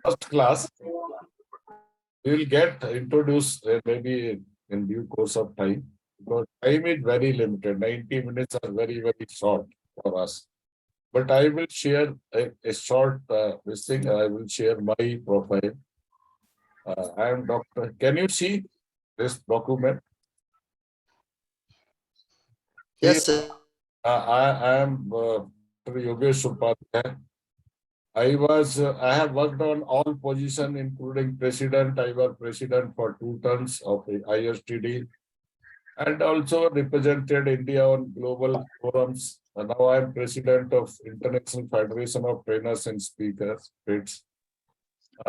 first class. We will get introduced maybe in due course of time. Because time is very limited. 90 minutes are very, very short for us. But I will share a short this thing. I will share my profile. I am Doctor. Can you see this document? Yes, sir. I am Dr. Yogesh Upadhyay. I have worked on all positions, including president. I was president for 2 terms of the ISTD and also represented India on global forums. And now I am president of International Federation of Trainers and Speakers. I'm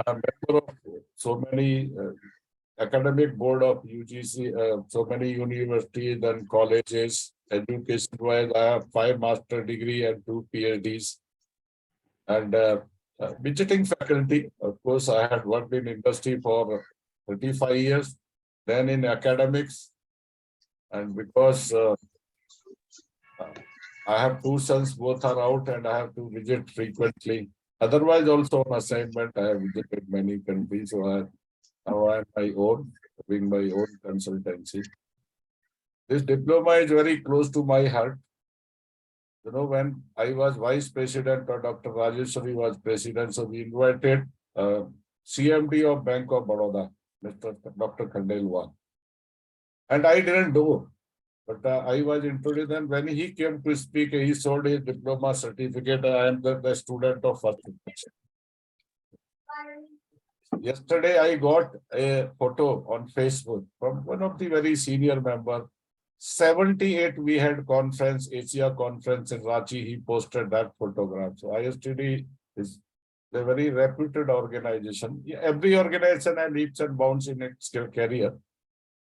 a member of so many academic board of UGC, so many universities and colleges. Education-wise, I have 5 master degree and 2 PhDs. And visiting faculty, of course, I had worked in industry for 35 years, then in academics. And because I have 2 sons, both are out, and I have to visit frequently. Otherwise, also on assignment, I have visited many countries. So now I am my own, doing my own consultancy. This diploma is very close to my heart. You know, when I was vice president or Dr. Rajeshwari was president, so we invited CMD of Bank of Baroda, Mr. Dr. Khandelwal. And I didn't do, but I was introduced. And when he came to speak, he showed his diploma certificate. I am the student of first section. Yesterday, I got a photo on Facebook from one of the very senior member. 78 we had conference, Asia conference in Ranchi. He posted that photograph. So ISTD is a very reputed organization. Every organization has leaps and bounds in its career.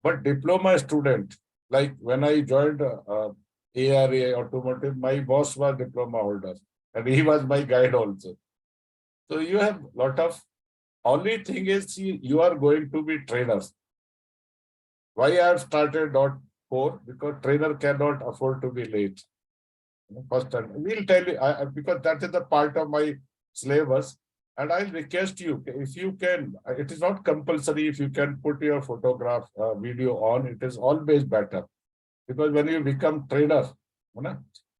But diploma student, like when I joined ARA Automotive, my boss was diploma holder and he was my guide also. So you have lot of, only thing is you are going to be trainers. Why I have started .4? Because trainer cannot afford to be late. First, we'll tell you, because that is the part of my syllabus. And I'll request you, if you can, it is not compulsory, if you can put your photograph video on, it is always better. Because when you become trainer,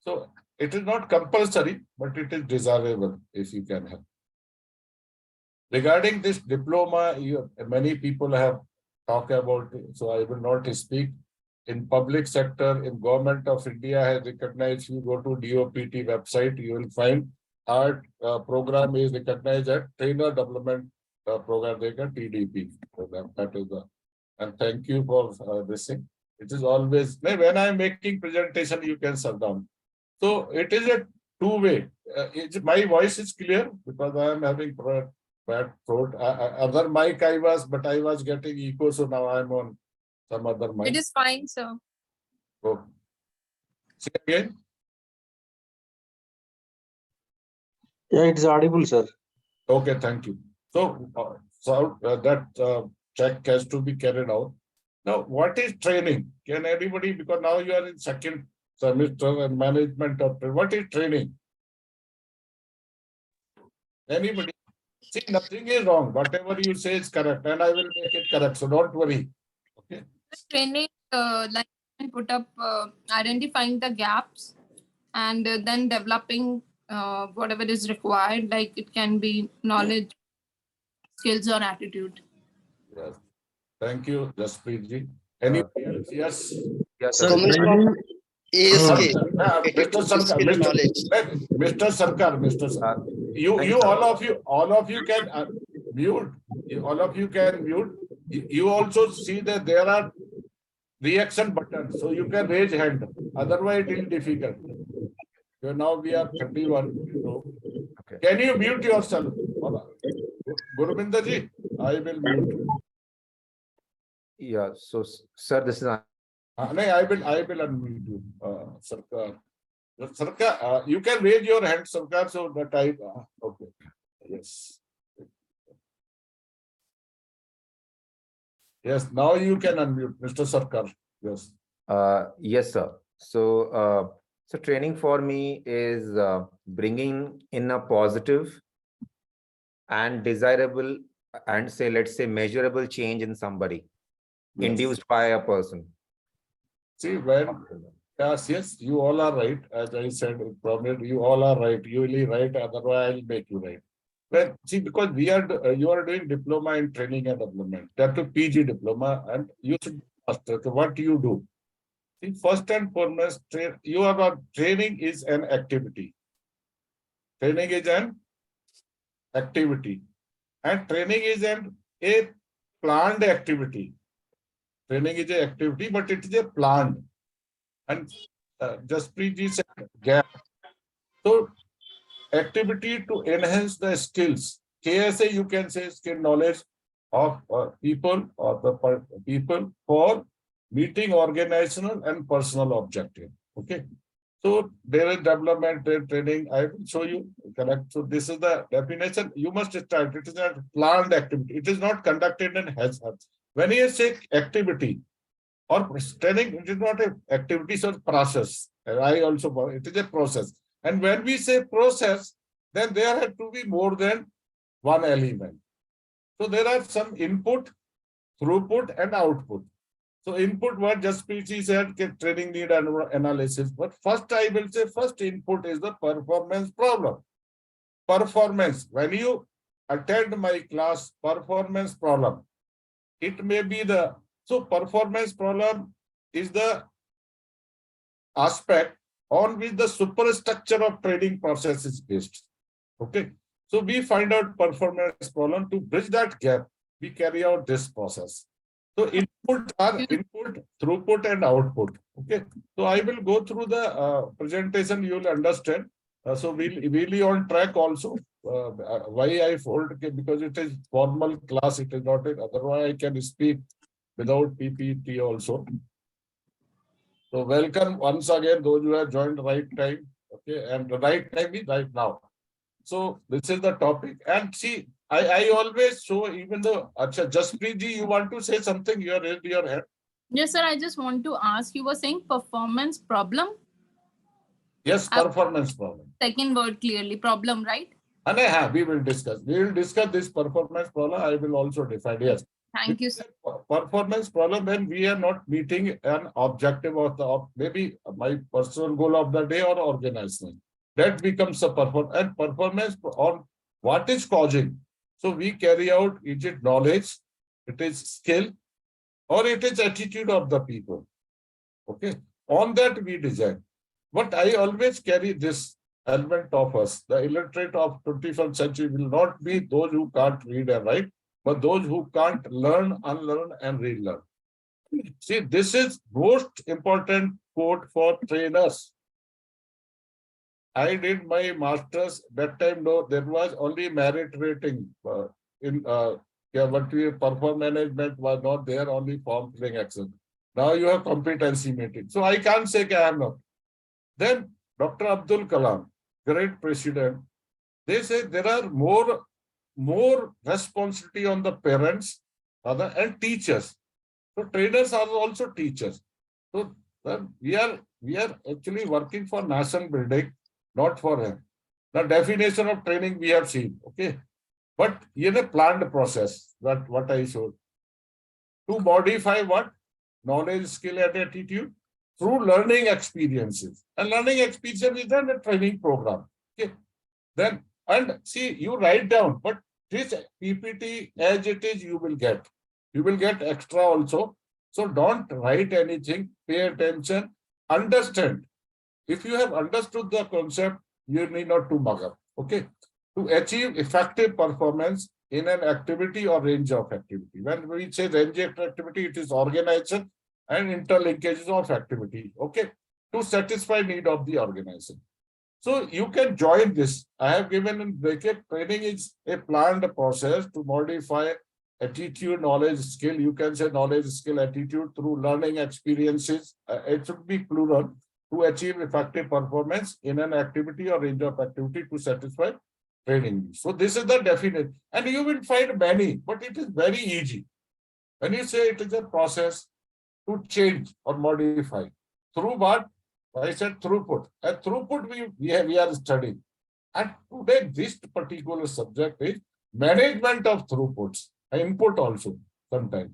so it is not compulsory, but it is desirable if you can have. Regarding this diploma, many people have talked about it, so I will not speak. In public sector, in government of India has recognized, you go to DOPT website, you will find our program is recognized as Trainer Development Program, TDP program. That is the, and thank you for this thing. It is always, when I am making presentation, you can shut down. So it is a two-way. My voice is clear because I am having bad throat. Other mic I was getting echo, so now I am on some other mic. It is fine, sir. Oh. Say again. Yeah, it's audible, sir. Okay, thank you. So, that check has to be carried out. Now, what is training? Can anybody, because now you are in second semester and management of, what is training? Anybody? See, nothing is wrong. Whatever you say is correct, and I will make it correct. So don't worry. Okay. Training, like put up identifying the gaps and then developing whatever is required, like it can be knowledge, skills, or attitude. Yes. Thank you, Jaspreet ji. Anybody else? Yes. Yes, Sir, sir. training, Mr. Sarkar, you all of you can mute. All of you can mute. You also see that there are reaction buttons, so you can raise hand. Otherwise, it is difficult. So now we are 31. So Okay. can you mute yourself? Gurubinder ji, I will mute. Yeah. So, sir, this is No, I will unmute you, Sarkar. Sarkar, you can raise your hand, Sarkar, so that I. Okay. Yes. Yes. Now you can unmute, Mr. Sarkar. Yes. yes, sir. So, so training for me is bringing in a positive and desirable and say, let's say, measurable change in somebody Yes. induced by a person. See, yes, you all are right. As I said, probably you all are right. You will be right, otherwise I'll make you right. Well, see, because you are doing diploma in training and development, that to PG diploma, and you should master. So what do you do? See, first and foremost, training is an activity. Training is an activity, and training is a planned activity. Training is an activity, but it is a planned. And Jasprit ji said gap. So activity to enhance the skills. KSA, you can say skill knowledge of people or the people for meeting organizational and personal objective. Okay. So there is development, training. I will show you. Correct. So this is the definition. You must start. It is a planned activity. It is not conducted and has. When you say activity or training, it is not an activity, so process. I also, it is a process. And when we say process, then there have to be more than one element. So there are some input, throughput, and output. So input, what just PC said, training need analysis. But first I will say first input is the performance problem. Performance. When you attend my class, performance problem, it may be so performance problem is the aspect on which the superstructure of training process is based. Okay. So we find out performance problem. To bridge that gap, we carry out this process. So input are input, throughput, and output. Okay. So I will go through the presentation. You will understand. So we'll be on track also. Why I fold, because it is formal class. It is not. Otherwise, I can speak without PPT also. So welcome once again those who have joined the right time. Okay, and the right time is right now. So this is the topic. And see, I always show, even though Jasprit ji, you want to say something, you raised your hand. Yes, sir. I just want to ask, you were saying performance problem? Yes, performance problem. Second word clearly, problem, right? And we will discuss. We will discuss this performance problem. I will also define. Yes. Thank you, sir. Performance problem when we are not meeting an objective of maybe my personal goal of the day or organizational. That becomes a performance on what is causing. So we carry out, is it knowledge, it is skill, or it is attitude of the people. Okay. On that we design. But I always carry this element of us. The illiterate of 21st century will not be those who can't read and write, but those who can't learn, unlearn, and relearn. See, this is most important quote for trainers. I did my master's that time. No, there was only merit rating but perform management was not there. Only form filling action. Now you have competency meeting. So I can't say I am not. Then Dr. Abdul Kalam, great president, they say there are more responsibility on the parents and teachers. So trainers are also teachers. So we are actually working for nation building, not for him. The definition of training we have seen, okay, but in a planned process. That what I showed. To modify what knowledge, skill, and attitude through learning experiences. And learning experience is then a training program. Okay, then and see, you write down, but this PPT as it is, you will get extra also. So don't write anything, pay attention, understand. If you have understood the concept, you need not to mug up. Okay. To achieve effective performance in an activity or range of activity. When we say range of activity, it is organization and interlinkages of activity. Okay. To satisfy need of the organization. So you can join this. I have given in bracket, training is a planned process to modify attitude, knowledge, skill. You can say knowledge, skill, attitude through learning experiences. It should be plural, to achieve effective performance in an activity or range of activity to satisfy training. So this is the definition. And you will find many, but it is very easy. When you say it is a process to change or modify. Through what? I said throughput. And throughput we are studying. And today this particular subject is management of throughputs, input also sometimes.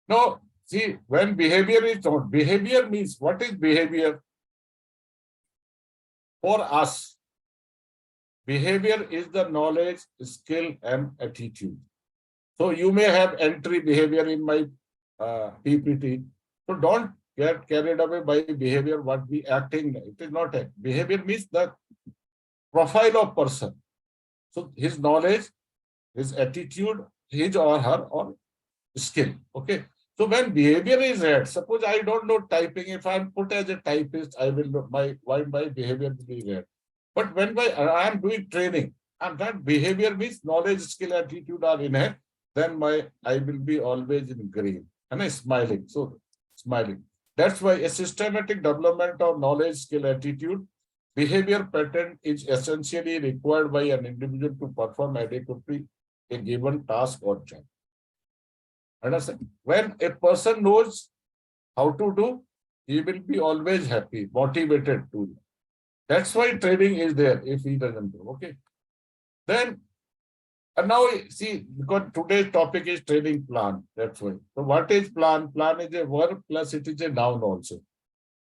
Now, see, when behavior is not, behavior means what is behavior? For us, behavior is the knowledge, skill, and attitude. So you may have entry behavior in my PPT. So don't get carried away by behavior, what we acting. It is not a behavior means the profile of person. So his knowledge, his attitude, his or her or skill. Okay. So when behavior is read, suppose I don't know typing. If I'm put as a typist, I will know my behavior will be read. But when I am doing training, and that behavior means knowledge, skill, attitude are in it, then I will be always in green and I smiling. So smiling. That's why a systematic development of knowledge, skill, attitude, behavior pattern is essentially required by an individual to perform adequately a given task or job. Understand? When a person knows how to do, he will be always happy, motivated to. That's why training is there if he doesn't do. Okay. Then, and now see, because today's topic is training plan. That's why. So what is plan? Plan is a verb plus it is a noun also.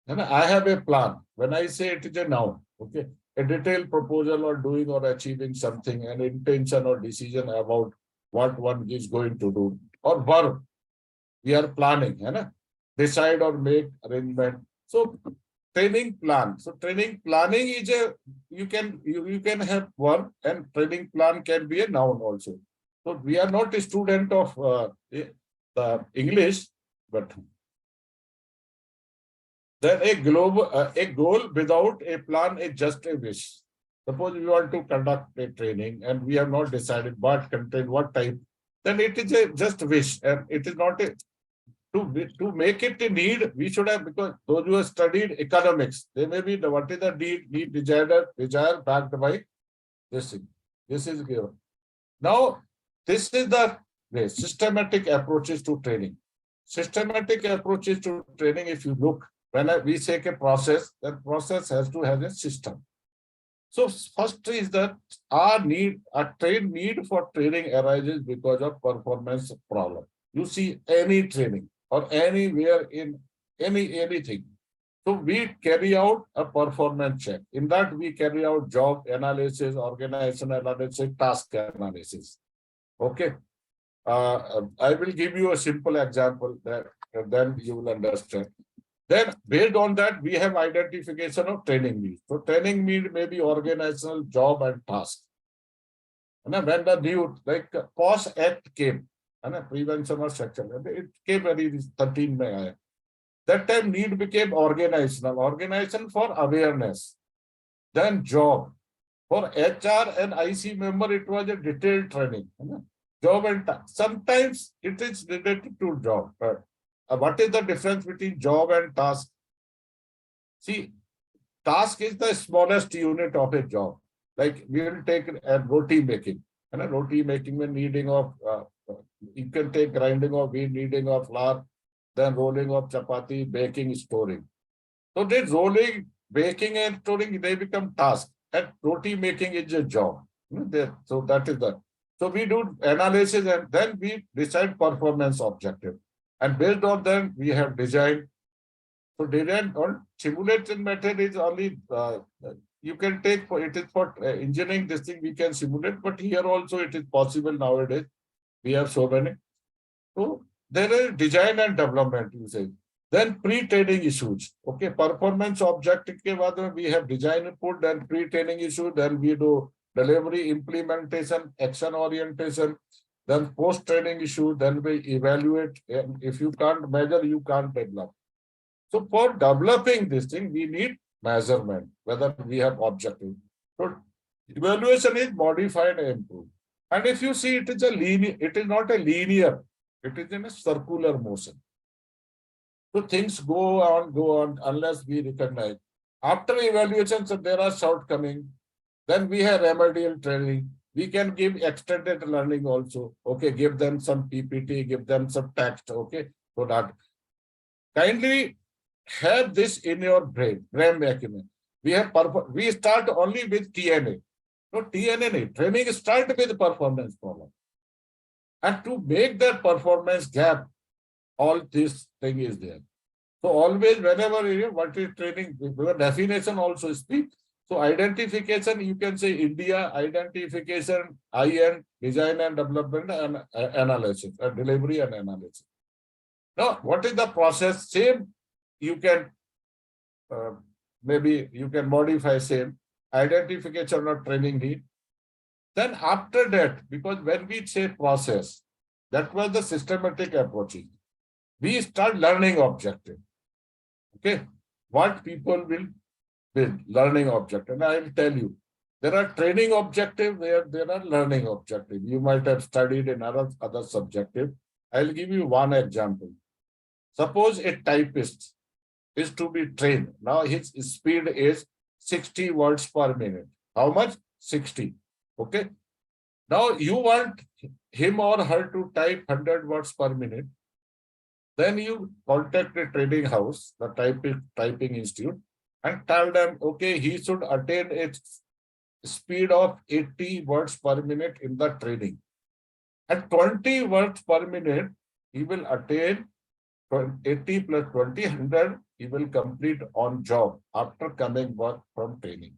And I have a plan. When I say it is a noun, okay, a detailed proposal or doing or achieving something, an intention or decision about what one is going to do, or verb, we are planning, decide or make arrangement. So training plan. So training planning is a you can have verb and training plan can be a noun also. So we are not a student of the English, but then a goal without a plan is just a wish. Suppose we want to conduct a training and we have not decided what content, what type, then it is a just wish and it is not a to make it a need. We should have, because those who have studied economics, they may be what is the need desire backed by this thing. This is given. Now, this is the way systematic approaches to training. Systematic approaches to training, if you look, when we take a process, that process has to have a system. So first is that our need for training arises because of performance problem. You see any training or anywhere in anything. So we carry out a performance check. In that we carry out job analysis, organization analysis, task analysis. Okay. I will give you a simple example that then you will understand. Then based on that, we have identification of training needs. So training need may be organizational, job and task. And when the new, like POS Act came, and prevention of sexual, it came very 13 May. That time need became organization for awareness. Then job. For HR and IC member, it was a detailed training. Job and task. Sometimes it is related to job. But what is the difference between job and task? See, task is the smallest unit of a job. Like we will take a roti making. And a roti making when kneading of, you can take grinding of wheat, kneading of flour, then rolling of chapati, baking, storing. So this rolling, baking and storing, they become tasks. And roti making is a job. So that is that. So we do analysis and then we decide performance objective. And based on that, we have designed. So design on simulation method is only you can take for it is for engineering this thing we can simulate, but here also it is possible nowadays. We have so many. So there is design and development, you say. Then pre-training issues. Okay, performance objective ke baad we have design input, then pre-training issue, then we do delivery, implementation, action orientation, then post-training issue, then we evaluate. And if you can't measure, you can't develop. So for developing this thing, we need measurement, whether we have objective. So evaluation is modified and improved. And if you see it is a linear, it is not a linear, it is in a circular motion. So things go on unless we recognize. After evaluation, so there are shortcomings. Then we have remedial training. We can give extended learning also. Okay, give them some PPT, give them some text. Okay, so that kindly have this in your brain acumen. We start only with TNA. No TNA. Training start with performance problem. And to make that performance gap, all this thing is there. So always whenever what is training, the definition also speak. So identification, you can say India, identification, IN, design and development and analysis, delivery and analysis. Now, what is the process? Same, you can, maybe you can modify same, identification or training need. Then after that, because when we say process, that was the systematic approach. We start learning objective. Okay, what people will build learning objective. And I will tell you, there are training objective where there are learning objective. You might have studied in other subjective. I'll give you one example. Suppose a typist is to be trained. Now his speed is 60 words per minute. How much? 60. Okay. Now you want him or her to type 100 words per minute. Then you contact a training house, the typing institute, and tell them, okay, he should attain a speed of 80 words per minute in the training. At 20 words per minute, he will attain 80 plus 20, 100, he will complete on job after coming back from training.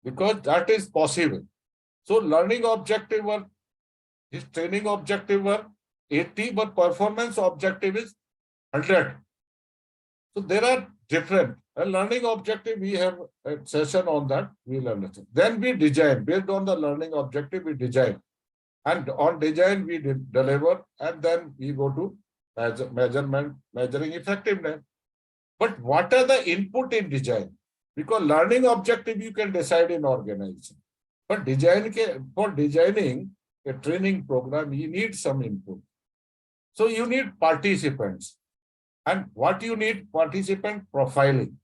Because that is possible. So learning objective were, his training objective were 80, but performance objective is 100. So there are different. A learning objective, we have a session on that, we'll understand. Then we design, based on the learning objective, we design. And on design, we deliver, and then we go to measuring effectiveness. But what are the input in design? Because learning objective, you can decide in organization. But for designing a training program, you need some input. So you need participants. And what you need? Participant profiling.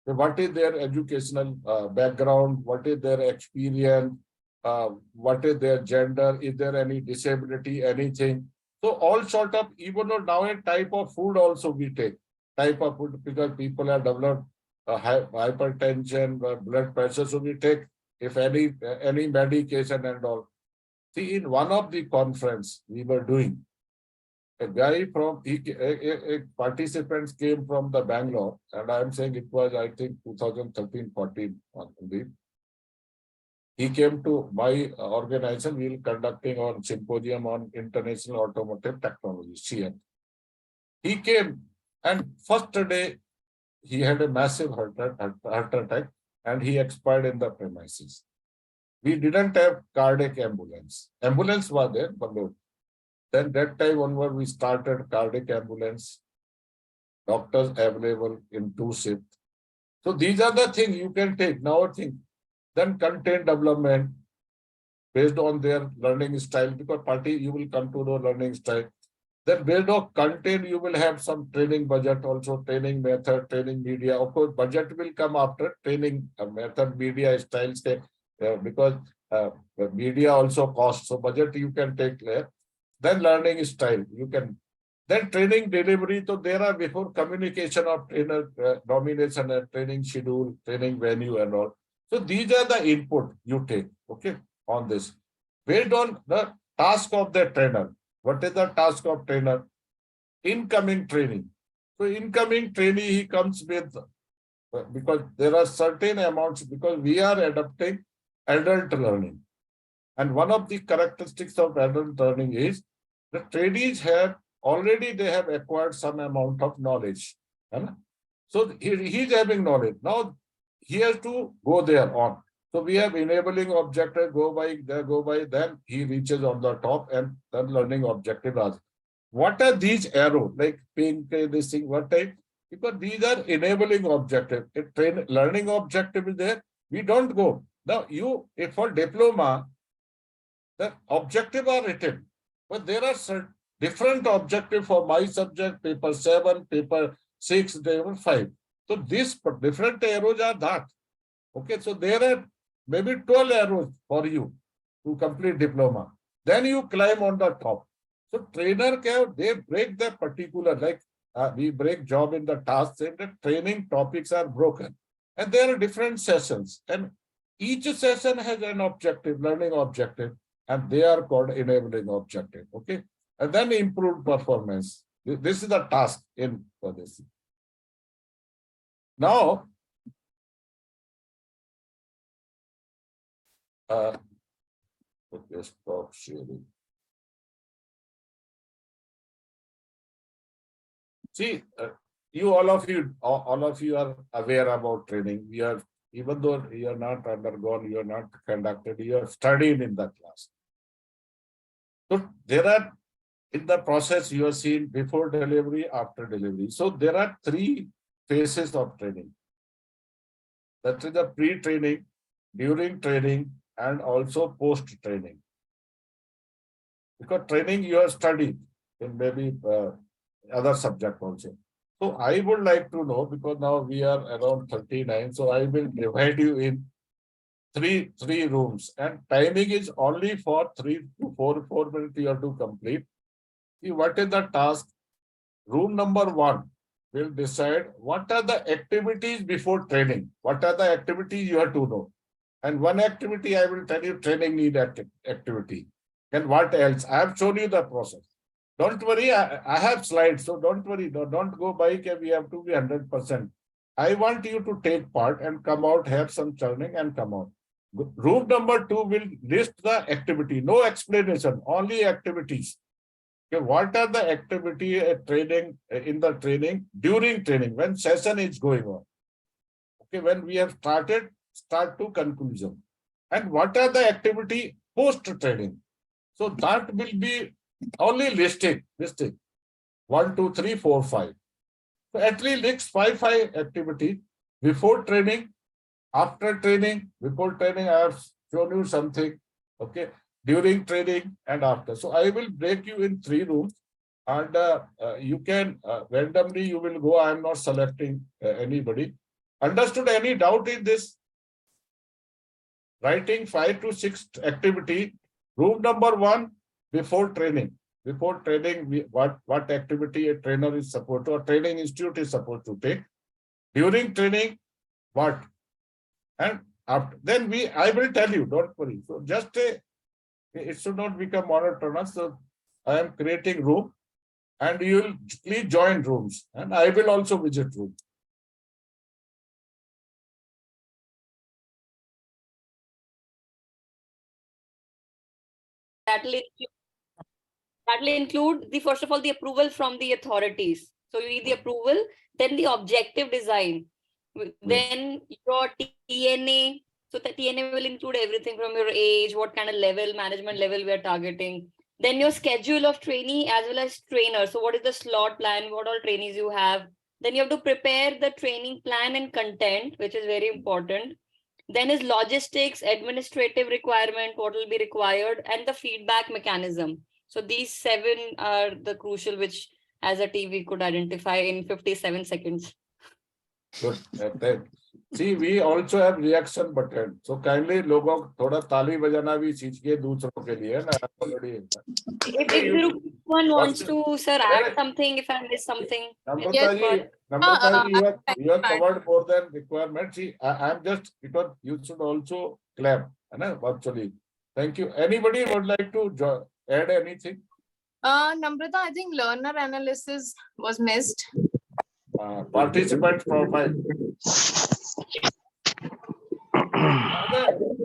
So what is their educational background? What is their experience? What is their gender? Is there any disability, anything? So all sort of, even though now a type of food also we take. Type of food, because people have developed hypertension, blood pressure. So we take, if any medication and all. See, in one of the conference we were doing, a guy from, participants came from the Bangalore, and I'm saying it was, I think, 2013-14 only. He came to my organization. We were conducting on symposium on international automotive technology, CN. He came, and first day he had a massive heart attack, and he expired in the premises. We didn't have cardiac ambulance. Ambulance was there, but no. Then that time onward, we started cardiac ambulance, doctors available in 2 shifts. So these are the things you can take. Now think. Then content development based on their learning style, because you will come to know learning style. Then based on content, you will have some training budget, also training method, training media. Of course, budget will come after training method, media style, because media also costs. So budget you can take there. Then learning style, you can. Then training delivery, so there are before communication of trainer, nomination and training schedule, training venue and all. So these are the input you take, okay, on this. Based on the task of the trainer. What is the task of trainer? Incoming training. So incoming trainee, he comes with, because there are certain amounts, because we are adopting adult learning. And one of the characteristics of adult learning is the trainees they have acquired some amount of knowledge. Right? So he's having knowledge. Now he has to go there on. So we have enabling objective, go by, then he reaches on the top, and then learning objective. What are these arrows? Like pink, this thing, what type? Because these are enabling objective. If learning objective is there, we don't go. Now if for diploma, the objective are written, but there are different objective for my subject, paper 7, paper 6, paper 5. So these different arrows are that. Okay, so there are maybe 12 arrows for you to complete diploma. Then you climb on the top. So trainer they break the particular, like we break job in the task, and the training topics are broken. And there are different sessions. And Each session has an objective, learning objective, and they are called enabling objective. Okay. And then improved performance. This is the task in for this. Now, okay, stop sharing. See, you all of you are aware about training. We are, even though you are not undergone, you are not conducted, you are studied in the class. So there are, in the process you are seen before delivery, after delivery. So there are 3 phases of training. That is the pre-training, during training, and also post-training. Because training you have studied in maybe other subject also. So I would like to know, because now we are around 39, so I will divide you in three rooms, and timing is only for 3 to 4 minutes you have to complete. See, what is the task? Room number 1 will decide what are the activities before training. What are the activities you have to know? And one activity I will tell you, training need activity. And what else? I have shown you the process. Don't worry, I have slides, so don't worry. Don't go by, we have to be 100%. I want you to take part and come out, have some churning and come out. Room number 2 will list the activity, no explanation, only activities. Okay, what are the activity training in the training, during training, when session is going on? Okay, when we have started, start to conclusion. And what are the activity post training? So that will be only listing 1, 2, 3, 4, 5. So at least list 5 activity before training, after training. Before training, I have shown you something. Okay, during training and after. So I will break you in 3 rooms, and you can randomly you will go. I am not selecting anybody. Understood? Any doubt in this? Writing 5 to 6 activity. Room number 1, before training. Before training, what activity a trainer is supposed to, or training institute is supposed to take. During training, what? And after, then I will tell you, don't worry. So just it should not become monotonous. So I am creating room, and you will please join rooms, and I will also visit room. That will include the, first of all, the approval from the authorities. So you need the approval, then the objective design, then your TNA. So the TNA will include everything from your age, what kind of level, management level we are targeting. Then your schedule of trainee as well as trainer. So what is the slot plan? What all trainees you have? Then you have to prepare the training plan and content, which is very important. Then is logistics, administrative requirement, what will be required, and the feedback mechanism. So these 7 are the crucial, which as a team we could identify in 57 seconds. Good. See, we also have reaction button. So kindly लोगों थोड़ा ताली बजाना भी सीखिए दूसरों के लिए ना. If one wants to, sir, add something, if I miss something. Namrata ji, you have covered more than requirement. See, I am just, because you should also clap, virtually. Thank you. Anybody would like to add anything? Namrata, I think learner analysis was missed. Participant profile.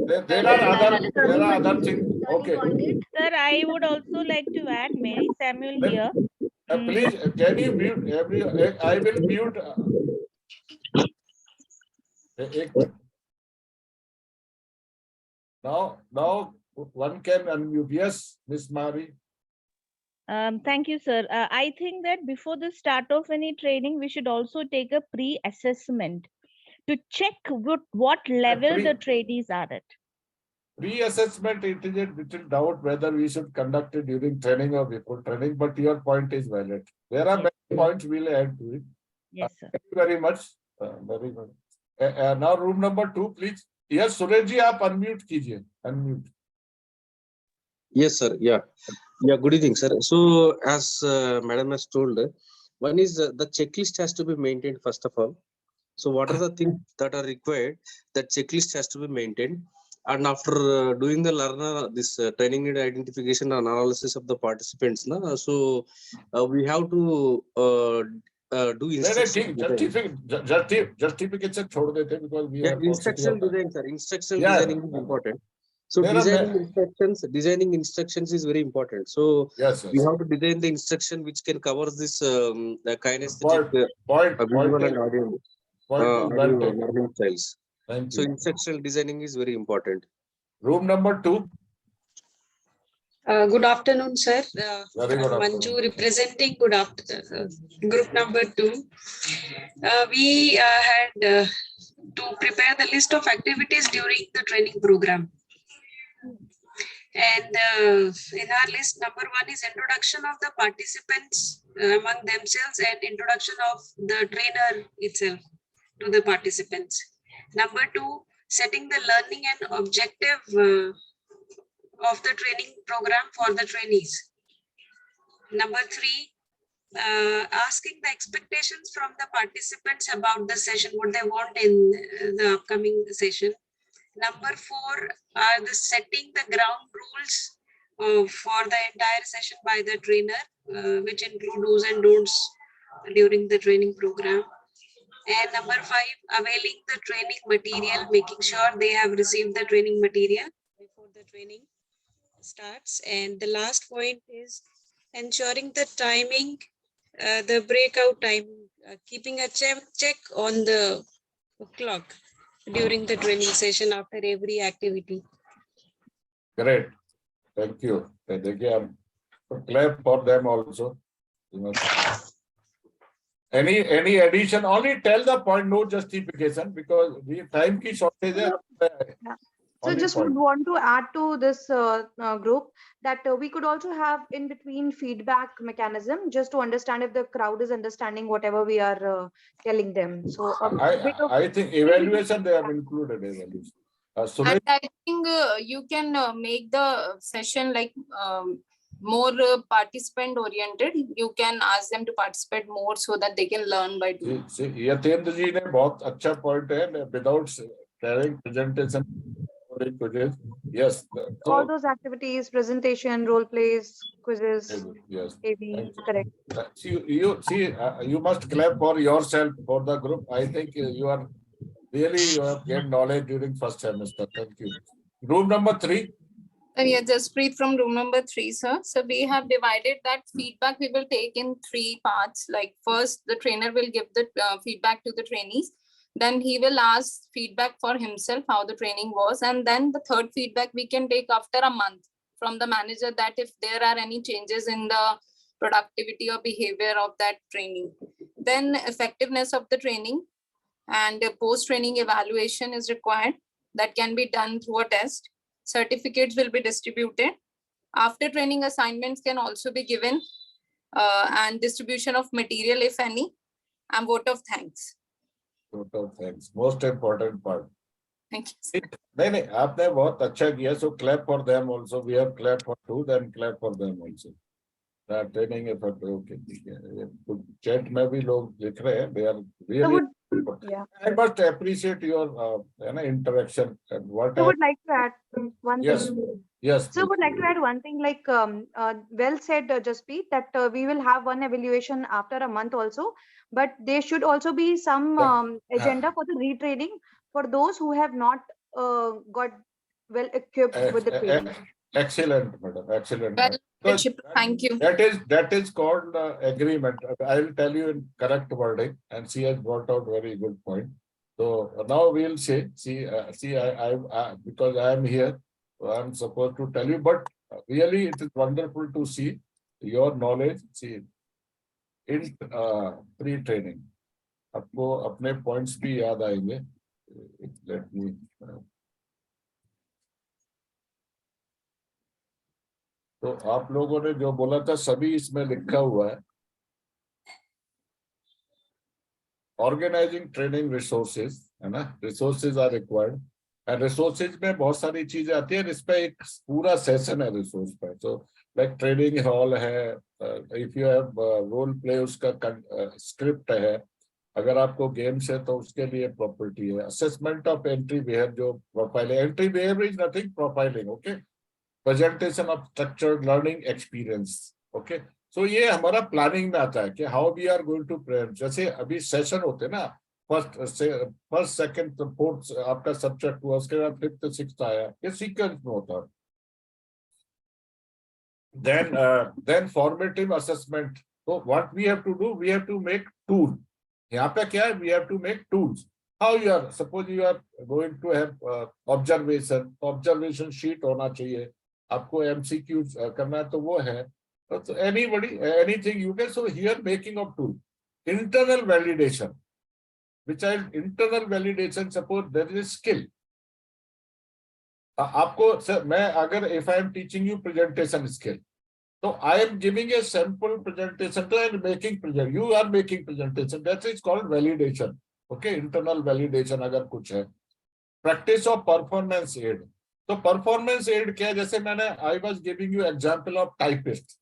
There are other things. Okay. Sir, I would also like to add Mary Samuel here. Please, can you mute I will mute. Now one can unmute. Yes, Miss Mari. Thank you, sir. I think that before the start of any training, we should also take a pre-assessment to check what level the trainees are at. Pre-assessment, it is a little doubt whether we should conduct it during training or before training, but your point is valid. There are many points we'll add to it. Yes, sir. Thank you very much. Very much. Now room number 2, please. Yes, Suresh ji, आप unmute कीजिए. Unmute. Yes, sir. Yeah. Good evening, sir. So, as Madam has told, one is the checklist has to be maintained first of all. So what are the things that are required? That checklist has to be maintained. And after doing the learner this training need identification and analysis of the participants, na, so we have to do instruction design. Justification छोड़ देते हैं because we Yeah, are paucity instructional of time. design, sir. Instructional Yeah, designing is important. So there are designing instructions is very important. So yes, we yes. have to design the instruction which can cover this the kinesthetic, Point visual and is audio, well taken. learning styles. Thank So you. instructional designing is very important. Room number 2. Good afternoon, sir. Very good Manju afternoon. representing good afternoon. Group number 2. We had to prepare the list of activities during the training program. And in our list, number 1 is introduction of the participants among themselves and introduction of the trainer itself to the participants. Number 2, setting the learning and objective of the training program for the trainees. Number 3, asking the expectations from the participants about the session, what they want in the upcoming session. Number 4 are the setting the ground rules for the entire session by the trainer, which include do's and don'ts during the training program. And number 5, availing the training material, making sure they have received the training material before the training starts. And the last point is ensuring the timing, the breakout time, keeping a check on the clock during the training session after every activity. Great. Thank you. Again, clap for them also. Any addition? Only tell the point, no justification, because we time ki shortage hai. So Only just point. would want to add to this group that we could also have in between feedback mechanism just to understand if the crowd is understanding whatever we are telling them. So I think evaluation they have included evaluation. And I think you can make the session like more participant oriented. You can ask them to participate more so that they can learn by doing. Yatendra जी ने बहुत अच्छा point है, without telling presentation. Yes. all those activities, presentation, role plays, quizzes, Yes. AB, correct. You must clap for yourself, for the group. I think you have gained knowledge during first semester. Thank you. Room number 3. Yeah, just breathe from room number 3, sir. So we have divided that feedback we will take in 3 parts. Like first, the trainer will give the feedback to the trainees. Then he will ask feedback for himself, how the training was. And then the third feedback we can take after a month from the manager, that if there are any changes in the productivity or behavior of that training. Then effectiveness of the training and post-training evaluation is required. That can be done through a test. Certificates will be distributed. After training, assignments can also be given and distribution of material, if any, and vote of thanks. Vote of thanks. Most important part. Thank you. नहीं, आपने बहुत अच्छा किया. So clap for them also. We have clap for 2, then clap for them also. That training effort. Okay. Chat में भी लोग लिख रहे हैं. They are really. Yeah. I must appreciate your interaction and what. I would like to add one Yes. thing. Yes. So I would like to add one thing, like well said, Jaspreet, that we will have one evaluation after a month also, but there should also be some agenda for the retraining for those who have not got well equipped with the training. Excellent, madam. Excellent. Well, thank you. That is called agreement. I will tell you in correct wording, and she has brought out very good point. So now we'll say, I because I am here, I'm supposed to tell you, but really it is wonderful to see your knowledge. See, in pre-training, आपको अपने points भी याद आएंगे. Let me. तो आप लोगों ने जो बोला था सभी इसमें लिखा हुआ है. Organizing training resources, है ना? Resources are required. And resources में बहुत सारी चीजें आती हैं. इस पे एक पूरा सेशन है resource पे. So like training hall है. If you have role play, उसका script है. अगर आपको गेम्स है तो उसके लिए प्रॉपर्टी है. असेसमेंट ऑफ एंट्री बिहेवियर, जो profile entry behaviour is nothing, profiling. Okay, presentation of structured learning experience. Okay, so ये हमारा प्लानिंग में आता है कि how we are going to present. जैसे अभी सेशन होते हैं ना, फर्स्ट सेकंड फोर्थ आपका सब्जेक्ट हुआ, उसके बाद फिफ्थ सिक्स्थ आया, ये सीक्वेंस में होता है. Then formative assessment. So what we have to do, we have to make tool. यहाँ पे क्या है, we have to make tools. How you are, suppose you are going to have observation sheet होना चाहिए, आपको MCQs करना है तो वो है. So anybody, anything you can. So here making of tool, internal validation. Which is internal validation. Suppose there is a skill. आपको sir, मैं अगर if I am teaching you presentation skill, so I am giving a sample presentation to and making present. You are making presentation. That is called validation. Okay, internal validation अगर कुछ है. Practice of performance aid. तो performance aid क्या है? जैसे मैंने I was giving you example of typist.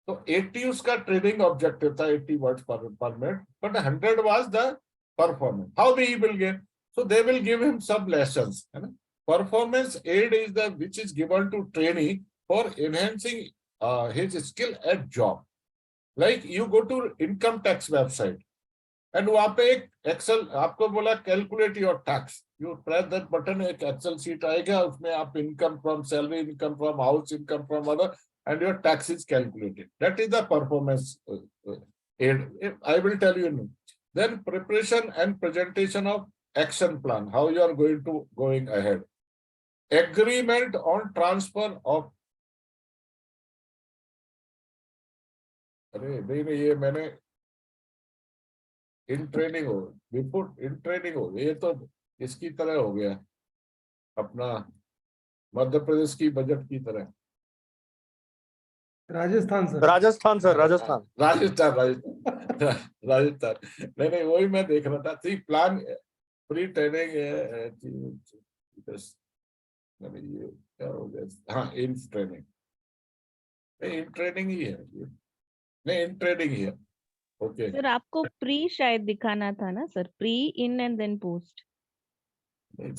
तो 80 उसका training objective था, 80 words per minute, but 100 was the performance. How he will get? So they will give him some lessons. है ना? Performance aid is the which is given to trainee for enhancing his skill at job. Like you go to income tax website and वहाँ पे एक Excel आपको बोला calculate your tax. You press that button, एक Excel sheet आएगा, उसमें आप income from salary, income from house, income from other, and your tax is calculated. That is the performance aid. I will tell you. Then preparation and presentation of action plan. How you are going ahead. Agreement on transfer of. अरे नहीं, ये मैंने in training हो, report in training हो, ये तो इसकी तरह हो गया, अपना मध्य प्रदेश की बजट की तरह. राजस्थान सर. राजस्थान सर, राजस्थान. राजस्थान. नहीं, वही मैं देख रहा था. थी प्लान प्री ट्रेनिंग है, ये क्या हो गया. हाँ, इन ट्रेनिंग, इन ट्रेनिंग ही है, नहीं इन ट्रेनिंग ही है. ओके सर, आपको प्री शायद दिखाना था ना sir, pre, in and then post.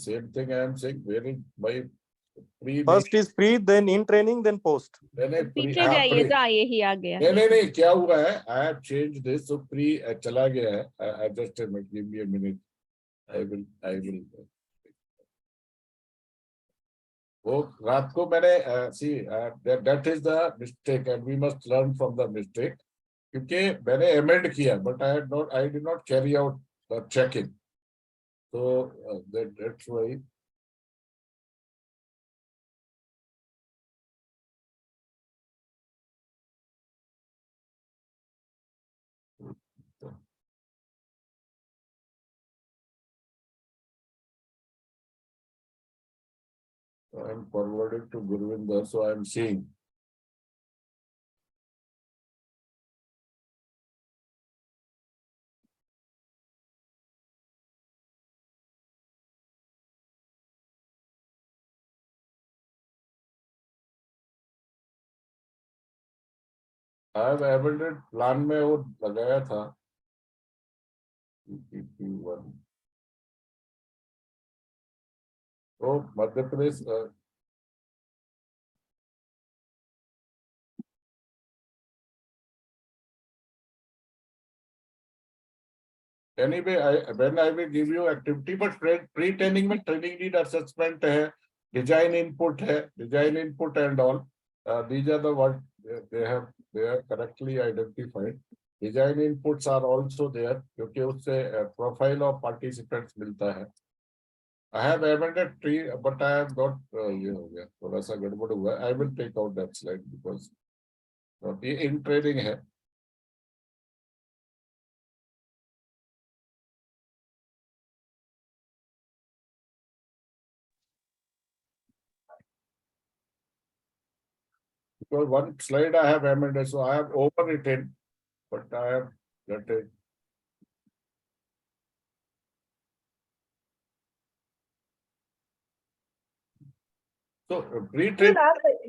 Same thing I am saying. Very by pre, first is pre, then in training, then post. पीछे जाइएगा, यही आ गया. नहीं, क्या हुआ है, I have change this. So pre चला गया है. I just give me a minute. I will वो रात को मैंने see that is the mistake and we must learn from the mistake. क्योंकि मैंने अमेंड किया, but I did not carry out the checking. तो that's why. I am forwarded to Gurvinder, so I am seeing. I have amended plan में वो लगाया था. तो Madhya Pradesh anyway, when I will give you activity, but pre-training में training need assessment है, design input है, design input and all. These are the what they are correctly identified. Design inputs are also there, क्योंकि उससे profile of participants मिलता है. I have amended 3, but I have not. ये हो गया, थोड़ा सा गड़बड़ हुआ. I will take out that slide because ये in training है. Because one slide I have amended, so I have overwritten, but I have let it. So pre-training.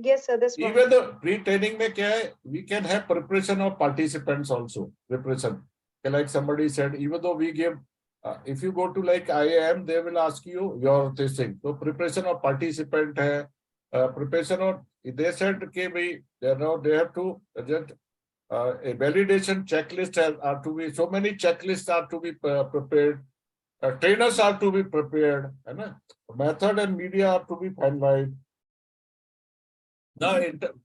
Yes, sir. This one. Even the pre-training में क्या है, we can have preparation of participants also. Preparation. like somebody said, even though we give, if you go to like IIM, they will ask you your this thing. So preparation of participant hai, preparation of, they said, okay, they have to just a validation checklist are to be, so many checklists are to be prepared. Trainers are to be prepared, and method and media are to be finalized. Now,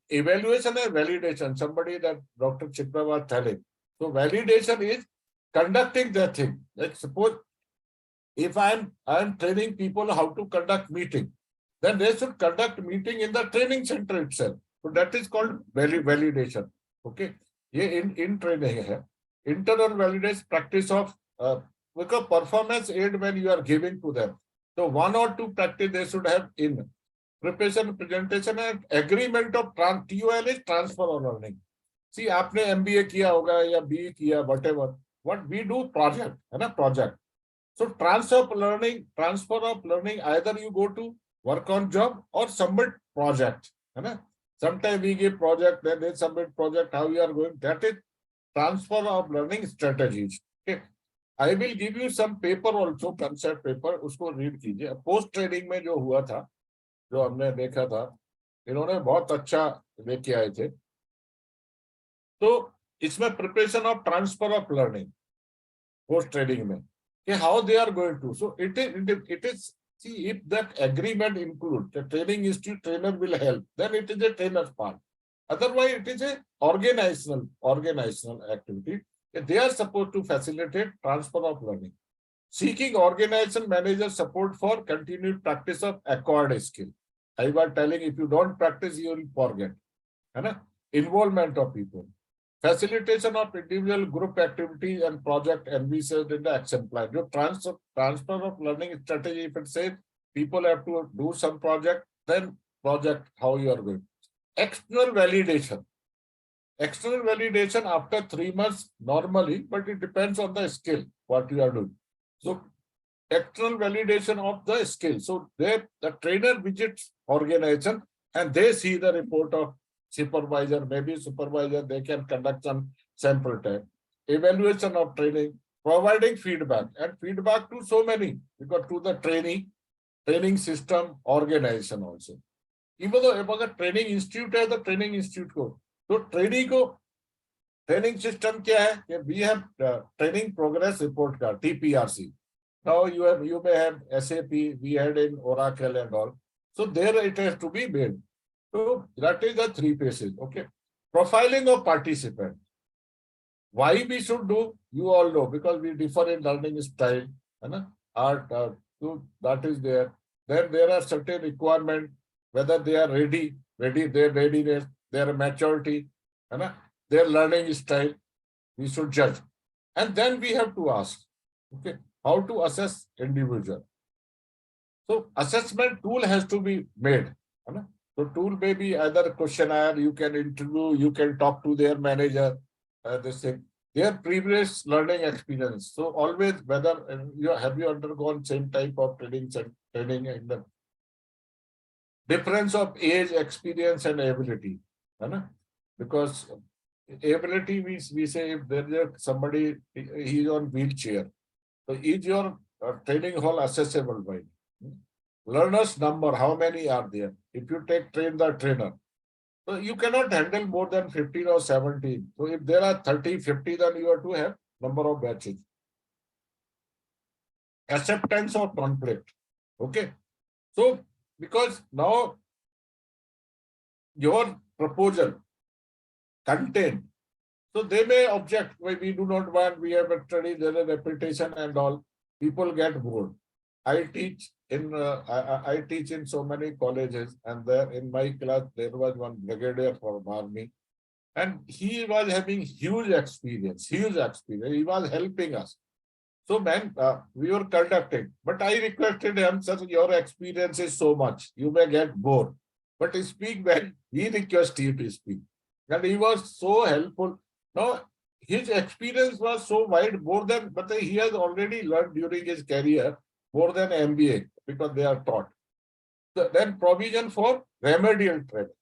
evaluation and validation, somebody that Dr. Chipra was telling. So validation is conducting the thing. Like suppose if I'm training people how to conduct meeting, then they should conduct meeting in the training center itself. So that is called validation. Okay. ये in training है. Internal validation practice of because performance aid when you are giving to them. So 1 or 2 practice they should have in preparation, presentation and agreement of TOL is transfer of learning. See, आपने MBA किया होगा या BE किया, whatever. What we do project, है ना project. So transfer of learning, either you go to work on job or submit project. है ना? Sometimes we give project, then they submit project, how you are going. That is transfer of learning strategies. Okay. I will give you some paper also, concept paper, उसको read कीजिए. Post training में जो हुआ था, जो हमने देखा था, इन्होंने बहुत अच्छा लेके आए थे. तो इसमें preparation of transfer of learning, post training में, okay, how they are going to. So it is see, if that agreement includes the training institute trainer will help, then it is a trainer's part. Otherwise, it is a organizational activity. They are supposed to facilitate transfer of learning. Seeking organization manager support for continued practice of acquired skill. I was telling, if you don't practice, you will forget. Involvement of people. Facilitation of individual group activities and project envisaged in the action plan. Your transfer of learning strategy, if it says people have to do some project, then project how you are going. External validation. External validation after 3 months normally, but it depends on the skill, what you are doing. So external validation of the skill. So the trainer visits organization and they see the report of supervisor, maybe supervisor, they can conduct some sample time. Evaluation of training, providing feedback and feedback to so many, because to the training system, organization also. Even though if training institute है, the training institute को, तो training system क्या है? We have training progress report card, TPRC. Now you may have SAP, we had in Oracle and all. So there it has to be made. So that is the 3 phases. Okay. Profiling of participant. Why we should do, you all know, because we differ in learning style, art, so that is there. Then there are certain requirements, whether they are ready, their readiness, their maturity, their learning style, we should judge. And then we have to ask, okay, how to assess individual. So assessment tool has to be made. So tool may be either questionnaire, you can interview, you can talk to their manager, their previous learning experience. So always, whether have you undergone same type of training in the difference of age, experience and ability. Because ability means we say if there is somebody, he is on wheelchair. So is your training hall accessible by? Learners number, how many are there? If you train the trainer, so you cannot handle more than 15 or 17. So if there are 30, 50, then you have to have number of batches. Acceptance of conflict. Okay. So because now your proposal content, so they may object, why we do not want, we have a study, there is a reputation and all, people get bored. I teach in so many colleges, and there in my class there was one brigadier from army, and he was having huge experience. He was helping us. So man, we were conducting, but I requested him, sir, your experience is so much, you may get bored, but speak when we request you to speak. And he was so helpful. Now his experience was so wide, more than, but he has already learned during his career more than MBA, because they are taught. Then provision for remedial training.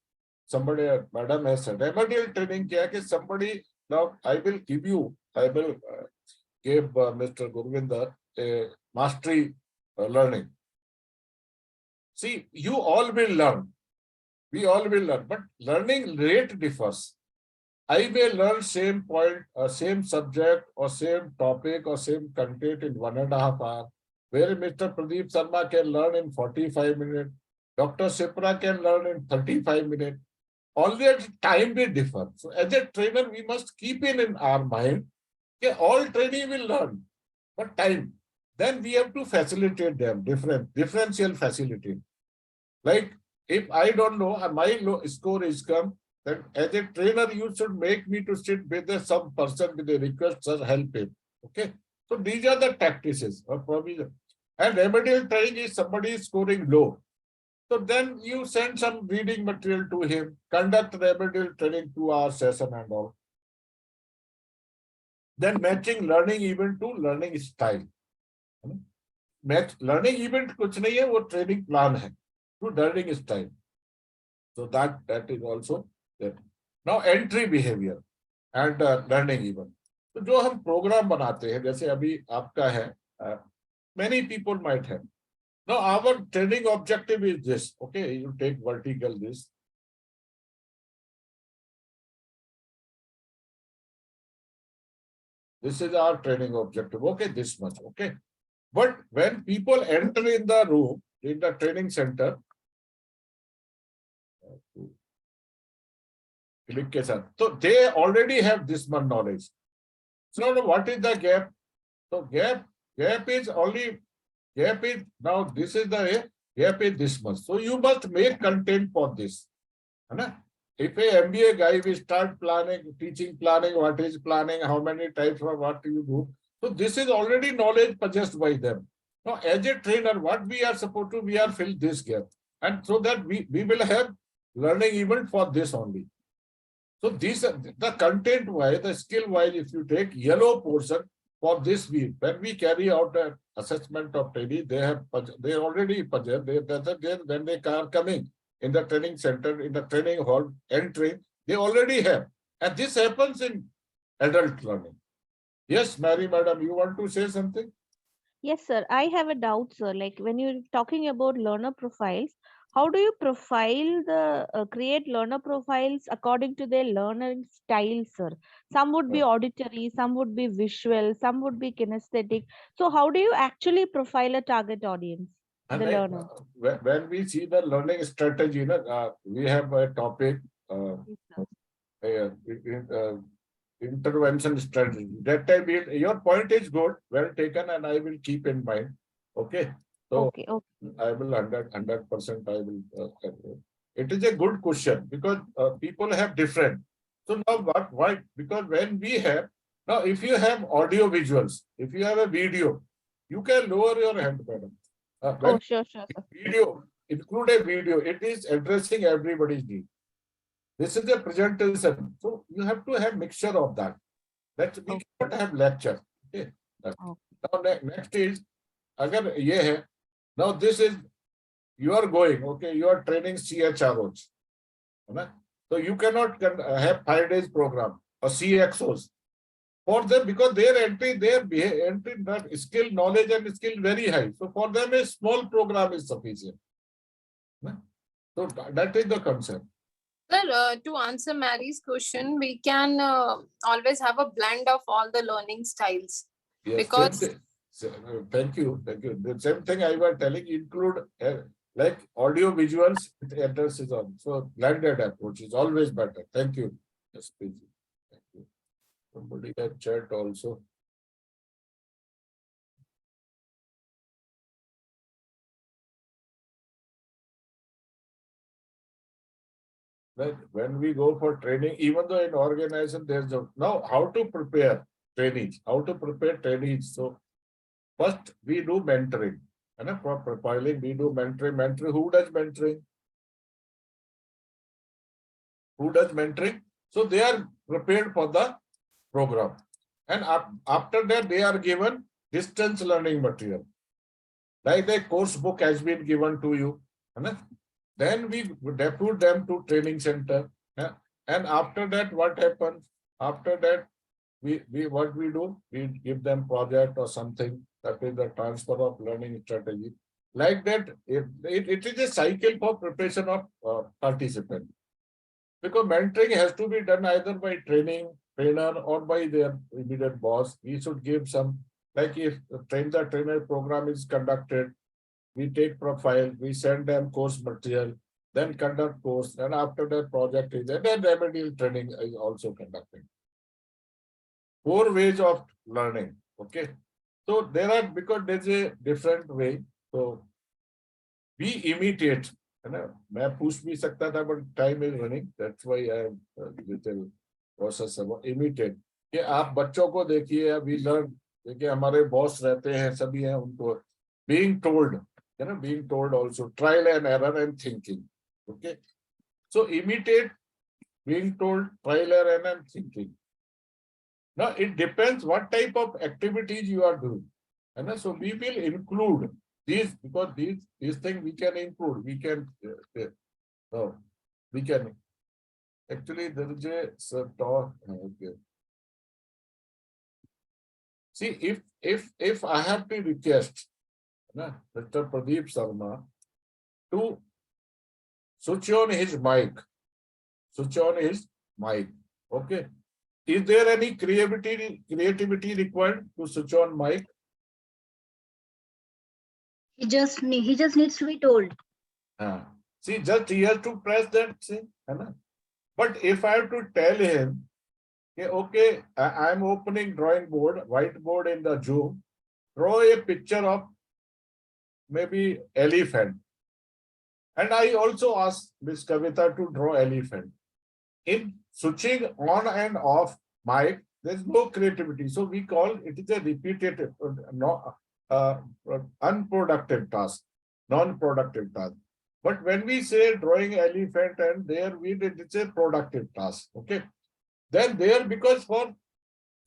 Somebody, madam has said, remedial training kya, somebody, now I will gave Mr. Gurvinder a mastery learning. See, you all will learn. We all will learn, but learning rate differs. I may learn same point, same subject, or same topic, or same content in 1.5 hours, where Mr. Pradeep Sharma can learn in 45 minutes, Dr. Sipra can learn in 35 minutes. Only at time will differ. So as a trainer, we must keep in our mind that all training will learn, but time. Then we have to facilitate them, differential facilitate. Like if I don't know, my score is come, then as a trainer, you should make me to sit with some person with a request, sir, help him. Okay. So these are the tactics or provision. And remedial training is somebody is scoring low. So then you send some reading material to him, conduct remedial training 2-hour session and all. Then matching learning event to learning style. Match learning event कुछ नहीं है, वो training plan है to learning style. So that is also there. Now entry behavior and learning event. तो जो हम program बनाते हैं, जैसे अभी आपका है, many people might have. Now our training objective is this. Okay, you take vertical this. This is our training objective. Okay, this much. Okay. But when people enter in the room, in the training center, so they already have this much knowledge. So what is the gap? So gap is only, gap is, now this is the gap is this much. So you must make content for this. If a MBA guy will start planning, teaching planning, what is planning, how many types of what you do. So this is already knowledge possessed by them. Now, as a trainer, what we are supposed to, we are fill this gap. And so that we will have learning event for this only. So these the content wise, the skill wise, if you take yellow portion for this week, when we carry out an assessment of training, they already possess, when they are coming in the training center, in the training hall, entering, they already have. And this happens in adult learning. Yes, Mary, madam, you want to say something? Yes, sir. I have a doubt, sir. Like when you're talking about learner profiles, how do you profile create learner profiles according to their learning style, sir? Some would be auditory, some would be visual, some would be kinesthetic. So how do you actually profile a target audience, the learner? When we see the learning strategy, we have a topic, intervention strategy. That time, your point is good, well taken, and I will keep in mind. Okay. So okay. I will 100% I will. It is a good question because people have different. So now why? Because when we have, now if you have audio visuals, if you have a video, you can lower your hand, madam. Sure. Video, include a video, it is addressing everybody's need. This is a presentation. So you have to have mixture of that. That we cannot have lecture. Okay. Now next is, agar ye hai, now this is, you are going, okay, you are training CHROs. So you cannot have 5 days program or CXOs. For them, because their entry that skill, knowledge and skill very high. So for them, a small program is sufficient. So that is the concept. Sir, to answer Mary's question, we can always have a blend of all the learning styles. Yes, because thank you. The same thing I was telling, include like audio visuals, it addresses on. So blended approach is always better. Thank you. Yes, please. Thank you. Somebody had chat also. Like when we go for training, even though in organization there's now how to prepare trainees, So first we do mentoring. And for profiling, we do mentoring. Who does mentoring? So they are prepared for the program. And after that, they are given distance learning material. Like the course book has been given to you. Then we depute them to training center. And after that, what happens? After that, we what we do, we give them project or something, that is the transfer of learning strategy. Like that, it is a cycle for preparation of participant. Because mentoring has to be done either by trainer or by their immediate boss. We should give some, like if the trainer program is conducted, we take profile, we send them course material, then conduct course, and after that project is there, then remedial training is also conducted. 4 ways of learning. Okay. So there are, because there's a different way. So we imitate. है ना, मैं पूछ भी सकता था, but time is running. That's why I am little cautious about imitate. कि आप बच्चों को देखिए, we learn. देखिए हमारे बॉस रहते हैं, सभी हैं, उनको being told, है ना, being told also, trial and error and thinking. Okay. So imitate, being told, trial and error and thinking. Now it depends what type of activities you are doing. And so we will include these, because these things we can include. We can we can actually there is a talk. Okay. See, if I have to request Mr. Pradeep Sharma to switch on his mic, okay. Is there any creativity required to switch on mic? He just needs to be told. See, just he has to press that. See, but if I have to tell him, okay, I'm opening drawing board, whiteboard in the Zoom, draw a picture of maybe elephant, and I also ask Miss Kavita to draw elephant. In switching on and off mic, there's no creativity. So we call it is a repetitive, unproductive task, non-productive task. But when we say drawing elephant, and there we did, it's a productive task. Okay. Then there, because for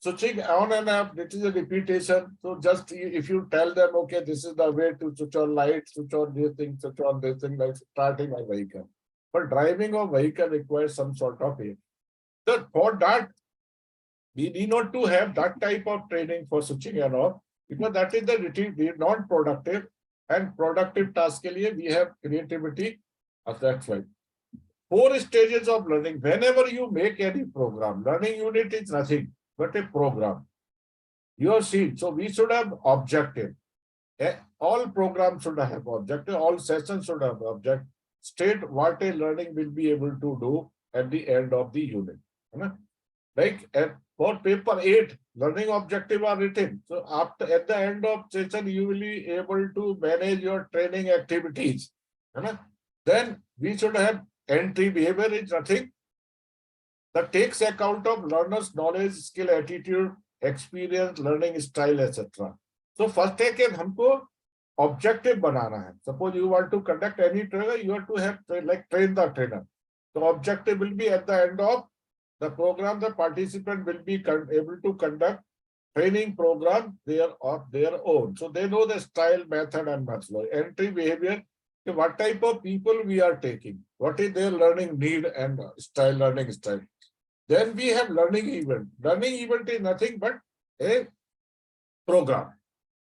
switching on and off, it is a repetition. So just if you tell them, okay, this is the way to switch on light, switch on this thing, switch on this thing, like starting a vehicle. But driving a vehicle requires some sort of aim. So for that, we need not to have that type of training for switching and off, because that is the non-productive, and productive task ke liye we have creativity. That's right. 4 stages of learning. Whenever you make any program, learning unit is nothing but a program. You have seen. So we should have objective. All programs should have objective. All sessions should have objective. State what a learning will be able to do at the end of the unit. Like for paper 8, learning objective are written. So at the end of session, you will be able to manage your training activities. Then we should have entry. Behavior is nothing that takes account of learner's knowledge, skill, attitude, experience, learning style, etc. So first take it, हमको objective बनाना है. Suppose you want to conduct any training, you have to have like train the trainer. The objective will be at the end of the program. The participant will be able to conduct training program of their own. So they know the style, method, and methodology. Entry, behavior. What type of people we are taking? What is their learning need and style, learning style? Then we have learning event. Learning event is nothing but a program.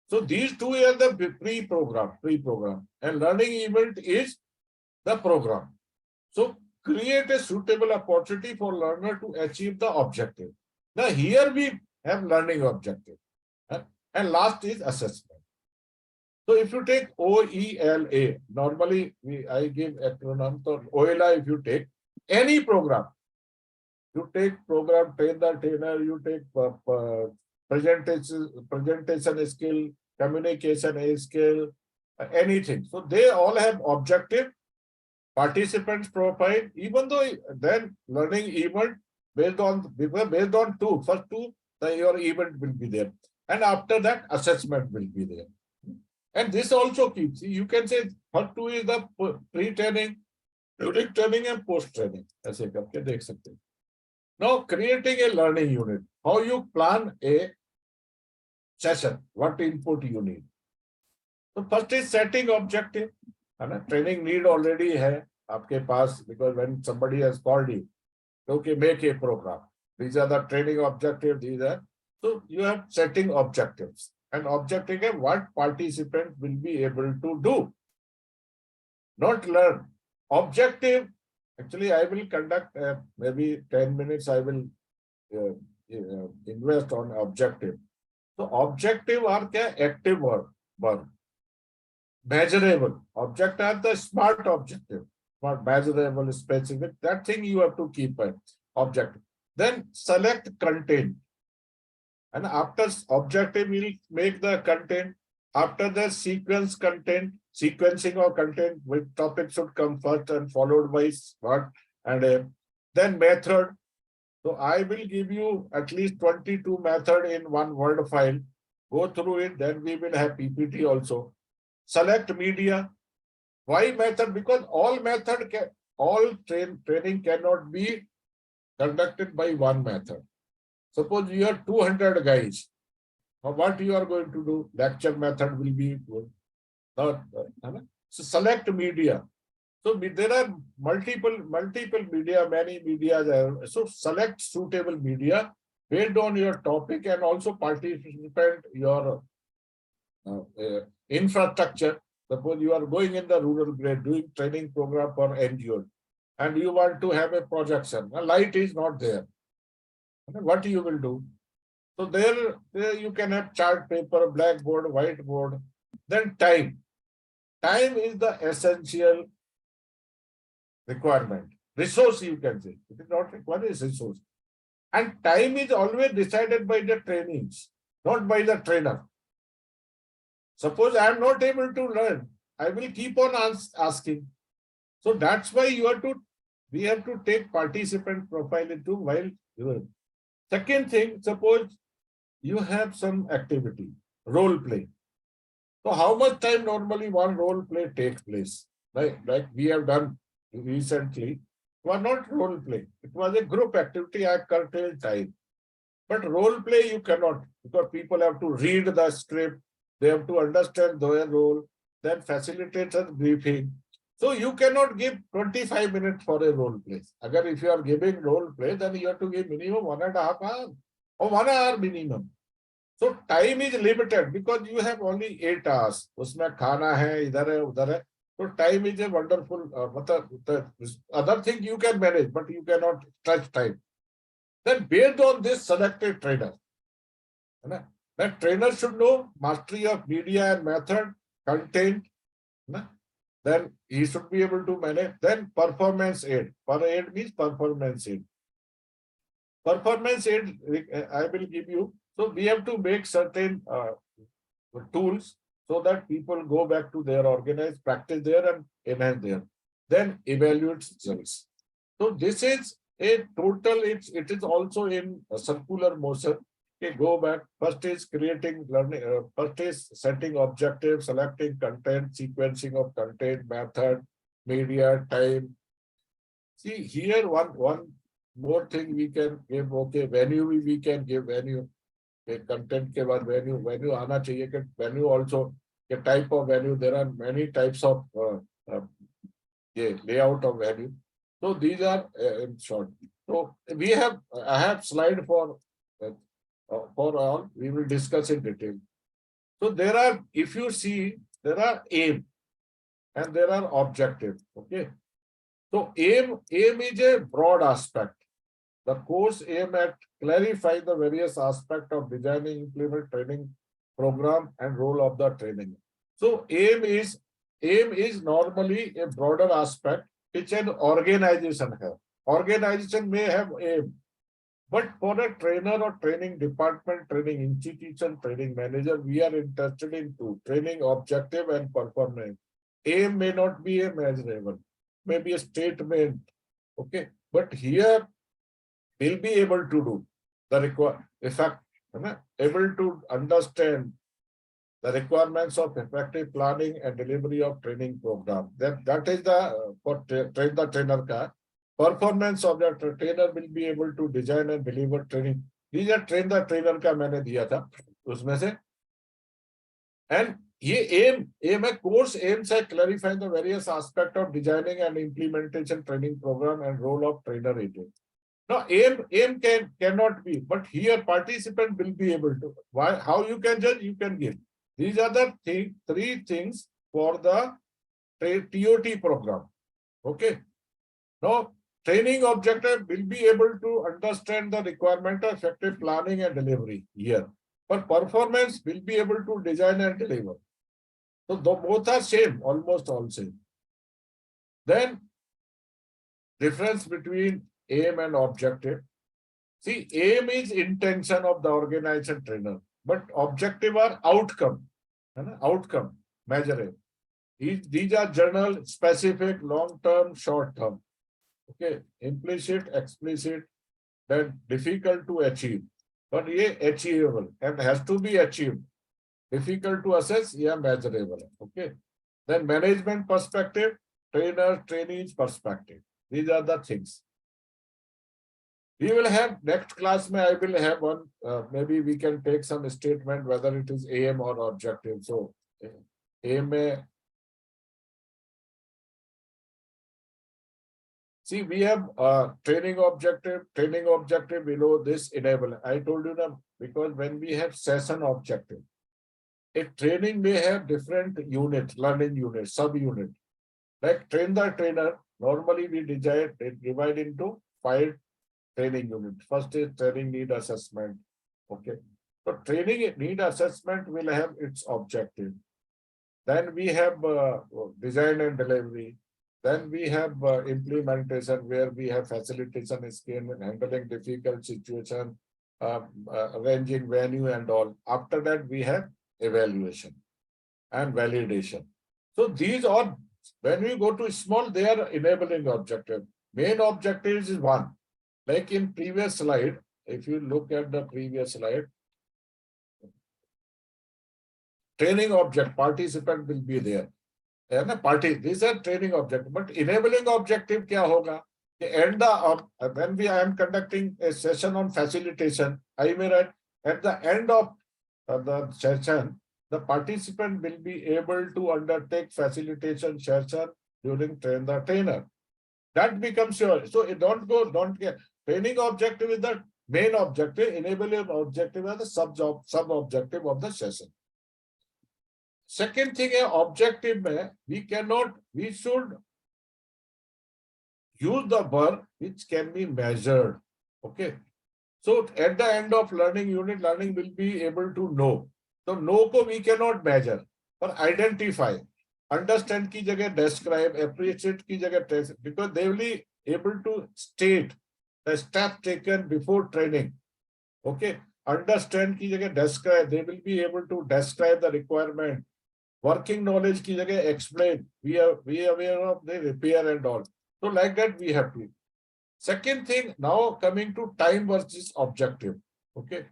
So these two are the pre-program, and learning event is the program. So create a suitable opportunity for learner to achieve the objective. Now here we have learning objective, and last is assessment. So if you take OELA, normally I give acronym. So OELA, if you take any program, you take program, train the trainer, you take presentation skill, communication skill, anything. So they all have objective, participants profile, even though then learning event based on 2. First 2, your event will be there. And after that, assessment will be there. And this also keeps, you can say first 2 is the pre-training, during training and post-training. ऐसे करके देख सकते हैं. Now creating a learning unit, how you plan a session, what input you need. So first is setting objective. Training need already है आपके पास, because when somebody has called you, okay, make a program. These are the training objectives. These are, so you have setting objectives, and objective is what participant will be able to do, not learn. Objective, actually, I will conduct maybe 10 minutes. I will invest on objective. So objective are active work. Measurable object are the smart objective, smart, measurable, specific. That thing you have to keep an objective. Then select content, and after objective will make the content. After the sequence content, sequencing of content, which topic should come first and followed by what, and then method. So I will give you at least 22 method in one Word file. Go through it, then we will have PPT also. Select media. Why method? Because all method can, all training cannot be conducted by one method. Suppose you have 200 guys. Now what you are going to do? Lecture method will be good. So select media. So there are multiple media, many media. So select suitable media based on your topic, and also participant your infrastructure. Suppose you are going in the rural grade, doing training program for NGO, and you want to have a projection. A light is not there. What you will do? So there you can have chart paper, blackboard, whiteboard. Then time. Time is the essential requirement. Resource, you can say. It is not required, it's resource. And time is always decided by the trainings, not by the trainer. Suppose I am not able to learn, I will keep on asking. So that's why we have to take participant profile into while doing. Second thing, suppose you have some activity, role play. So how much time normally one role play takes place? Like we have done recently, it was not role play. It was a group activity at curtailed time. But role play you cannot, because people have to read the script, they have to understand their role, then facilitator briefing. So you cannot give 25 minutes for a role play. Again, if you are giving role play, then you have to give minimum 1.5 hours or 1 hour minimum. So time is limited because you have only 8 hours. Usme khana hai, idhar hai, udhar hai. So time is a wonderful, other thing you can manage, but you cannot touch time. Then based on this, selected trainer. That trainer should know mastery of media and method, content. Then he should be able to manage. Then performance aid. Per aid means performance aid. Performance aid, I will give you. So we have to make certain tools so that people go back to their organized practice there and enhance there. Then evaluate results. So this is a total, it is also in a circular motion. Okay, go back. First is creating learning, first is setting objectives, selecting content, sequencing of content, method, media, time. See here one more thing we can give. Okay, venue we can give venue. Okay, content ke baad venue aana chahiye. Ke venue also, a type of venue. There are many types of layout of venue. So these are in short. So I have slide for all. We will discuss in detail. So there are, if you see, there are aim and there are objective. Okay. So aim is a broad aspect. The course aim at clarify the various aspects of designing, implement training program and role of the training. So aim is normally a broader aspect which an organization has. Organization may have aim, but for a trainer or training department, training institution, training manager, we are interested in two: training objective and performance. Aim may not be a measurable, maybe a statement. Okay, but here we'll be able to do the able to understand the requirements of effective planning and delivery of training program. That is the for train the trainer ka. Performance of the trainer will be able to design and deliver training. These are train the trainer का मैंने दिया था उसमें से. And ये aim है course aims at clarify the various aspects of designing and implementation training program and role of trainer agent. No, aim cannot be, but here participant will be able to. Why? How you can judge? You can give. These are the three things for the TOT program. Okay. Now, training objective will be able to understand the requirement of effective planning and delivery here. But performance will be able to design and deliver. So both are same, almost all same. Then difference between aim and objective. See, aim is intention of the organization trainer, but objective are outcome. Outcome, measurable. These are general, specific, long-term, short-term. Okay, implicit, explicit, then difficult to achieve. But yeah, achievable and has to be achieved. Difficult to assess, yeah, measurable. Okay. Then management perspective, trainer, trainees perspective. These are the things. We will have next class. I will have one. Maybe we can take some statement whether it is aim or objective. So aim. See, we have training objective below this enable. I told you that because when we have session objective, a training may have different unit, learning unit, sub-unit. Like train the trainer, normally we divide into 5 training units. First is training need assessment. Okay. So training need assessment will have its objective. Then we have design and delivery. Then we have implementation where we have facilitation scheme, handling difficult situation, arranging venue and all. After that, we have evaluation and validation. So these are, when we go to small, they are enabling objective. Main objectives is one. Like in previous slide, if you look at the previous slide, training object, participant will be there. And a party, these are training objective, but enabling objective kya hoga? End when I am conducting a session on facilitation, I may write at the end of the session, the participant will be able to undertake facilitation session during train the trainer. That becomes your, so it don't get training objective is the main objective, enabling objective is the sub objective of the session. Second thing, objective we should use the verb which can be measured. Okay. So at the end of learning unit, learning will be able to know. So know ko we cannot measure, but identify. Understand ki jagah describe, appreciate ki jagah test, because they will be able to state the steps taken before training. Okay. Understand ki jagah describe, they will be able to describe the requirement. Working knowledge ki jagah explain. We are aware of the repair and all. So like that we have to. Second thing, now coming to time versus objective. Okay.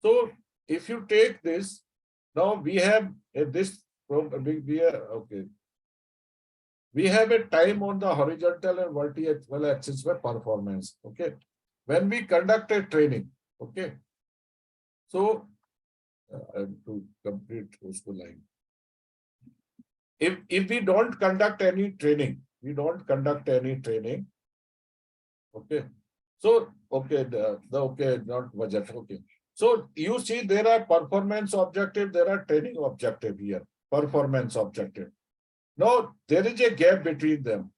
So if you take this, now we have this from okay. We have a time on the horizontal and vertical axis for performance. Okay. When we conduct a training, okay. So I have to complete usko line. If we don't conduct any training, okay. So okay, okay, not budget. Okay. So you see there are performance objective, there are training objective here. Performance objective. Now there is a gap between them.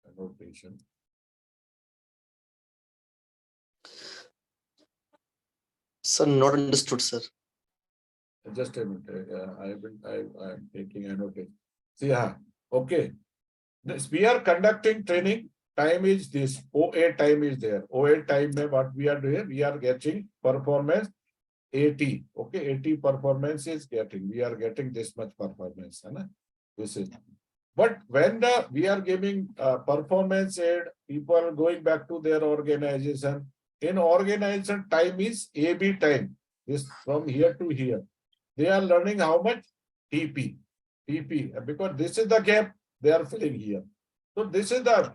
Annotation. Sir, not understood, sir. Just a minute. I am taking annotation. See, okay. This, we are conducting training. Time is this. OA time is there. OA time mein what we are doing? We are getting performance 80. Okay, 80 performance is getting. We are getting this much performance. This is. But when we are giving performance aid, people are going back to their organization. In organization, time is AB time. This from here to here. They are learning how much? TP. Because this is the gap they are filling here. So this is the,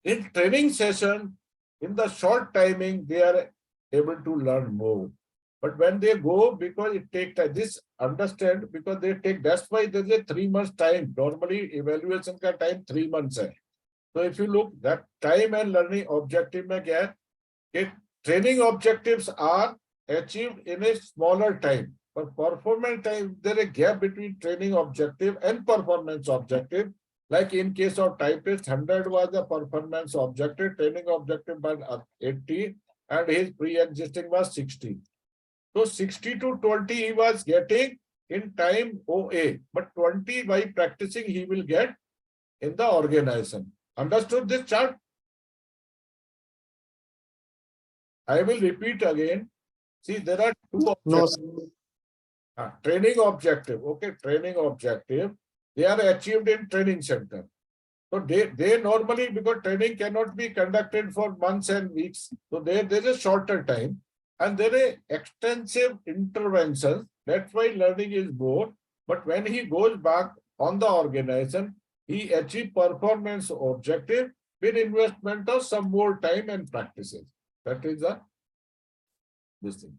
in training session, in the short timing, they are able to learn more. But when they go, because it takes time, this understand, because they take, that's why there's a 3 months time. Normally evaluation ka time 3 months. Hai. So if you look that time and learning objective में क्या है, training objectives are achieved in a smaller time. But performance time, there is a gap between training objective and performance objective. Like in case of typist, 100 was the performance objective, training objective was 80, and his pre-existing was 60. So 60 to 20 he was getting in time OA, but 20 by practicing he will get in the organization. Understood this chart? I will repeat again. See, there are two objectives. Training objective, okay, training objective. They are achieved in training center. So they normally, because training cannot be conducted for months and weeks, so there is a shorter time and there are extensive interventions. That's why learning is more. But when he goes back on the organization, he achieves performance objective with investment of some more time and practices. That is this thing.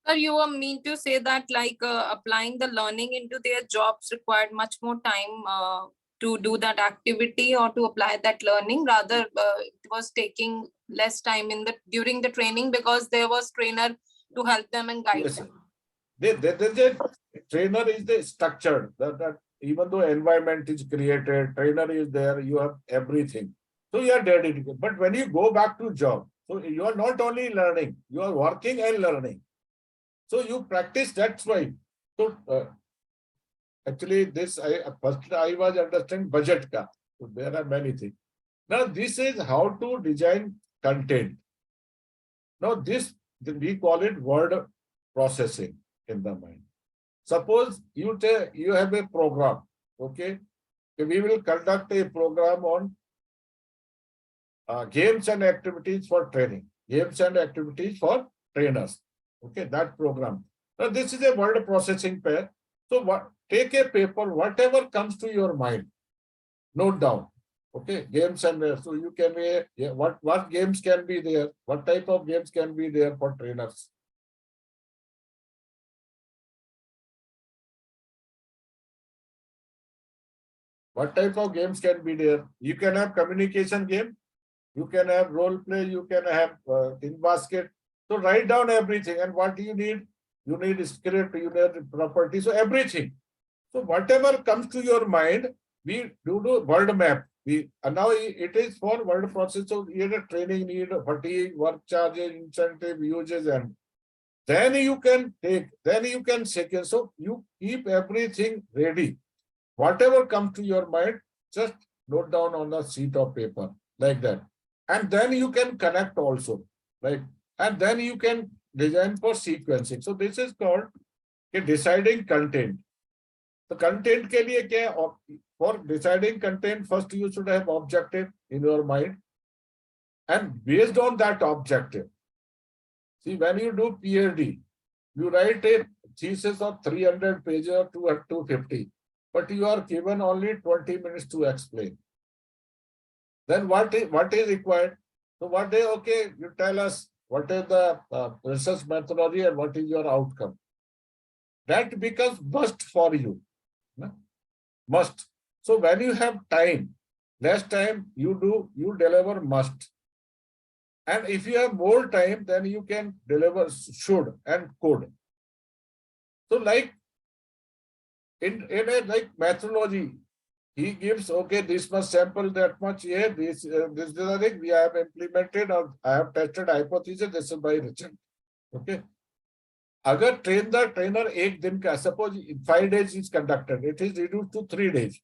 Sir, you were mean to say that like applying the learning into their jobs required much more time to do that activity or to apply that learning. Rather, it was taking less time in during the training because there was trainer to help them and guide Yes, them. the trainer is the structured that even though environment is created, trainer is there, you have everything. So you are dedicated. But when you go back to job, so you are not only learning, you are working and learning. So you practice, that's why. So actually this, first I was understanding budget ka. So there are many things. Now this is how to design content. Now this, we call it word processing in the mind. Suppose you have a program, okay? We will conduct a program on games and activities for training, games and activities for trainers. Okay, that program. Now this is a word processing pair. So take a paper, whatever comes to your mind, note down. Okay, games and so you can what games can be there? What type of games can be there for trainers? What type of games can be there? You can have communication game, you can have role play, you can have in basket. So write down everything and what do you need? You need script, you need property, so everything. So whatever comes to your mind, we do word map. And now it is for word process. So you need a training, need fatigue, work charges, incentive, uses, and then you can take, then you can second. So you keep everything ready. Whatever comes to your mind, just note down on a sheet of paper like that. And then you can connect also, right? And then you can design for sequencing. So this is called deciding content. The content ke liye kya, for deciding content, first you should have objective in your mind. And based on that objective, see, when you do PhD, you write a thesis of 300 pages or 250, but you are given only 20 minutes to explain. Then what is required? So okay, you tell us what is the research methodology and what is your outcome. That becomes must for you. Must. So when you have time, less time, you deliver must. And if you have more time, then you can deliver should and could. So like in a like methodology, he gives, okay, this much sample, that much here, this is the thing we have implemented or I have tested hypothesis, this is my result. Okay. Agar train the trainer ek din ka, suppose 5 days is conducted, it is reduced to 3 days.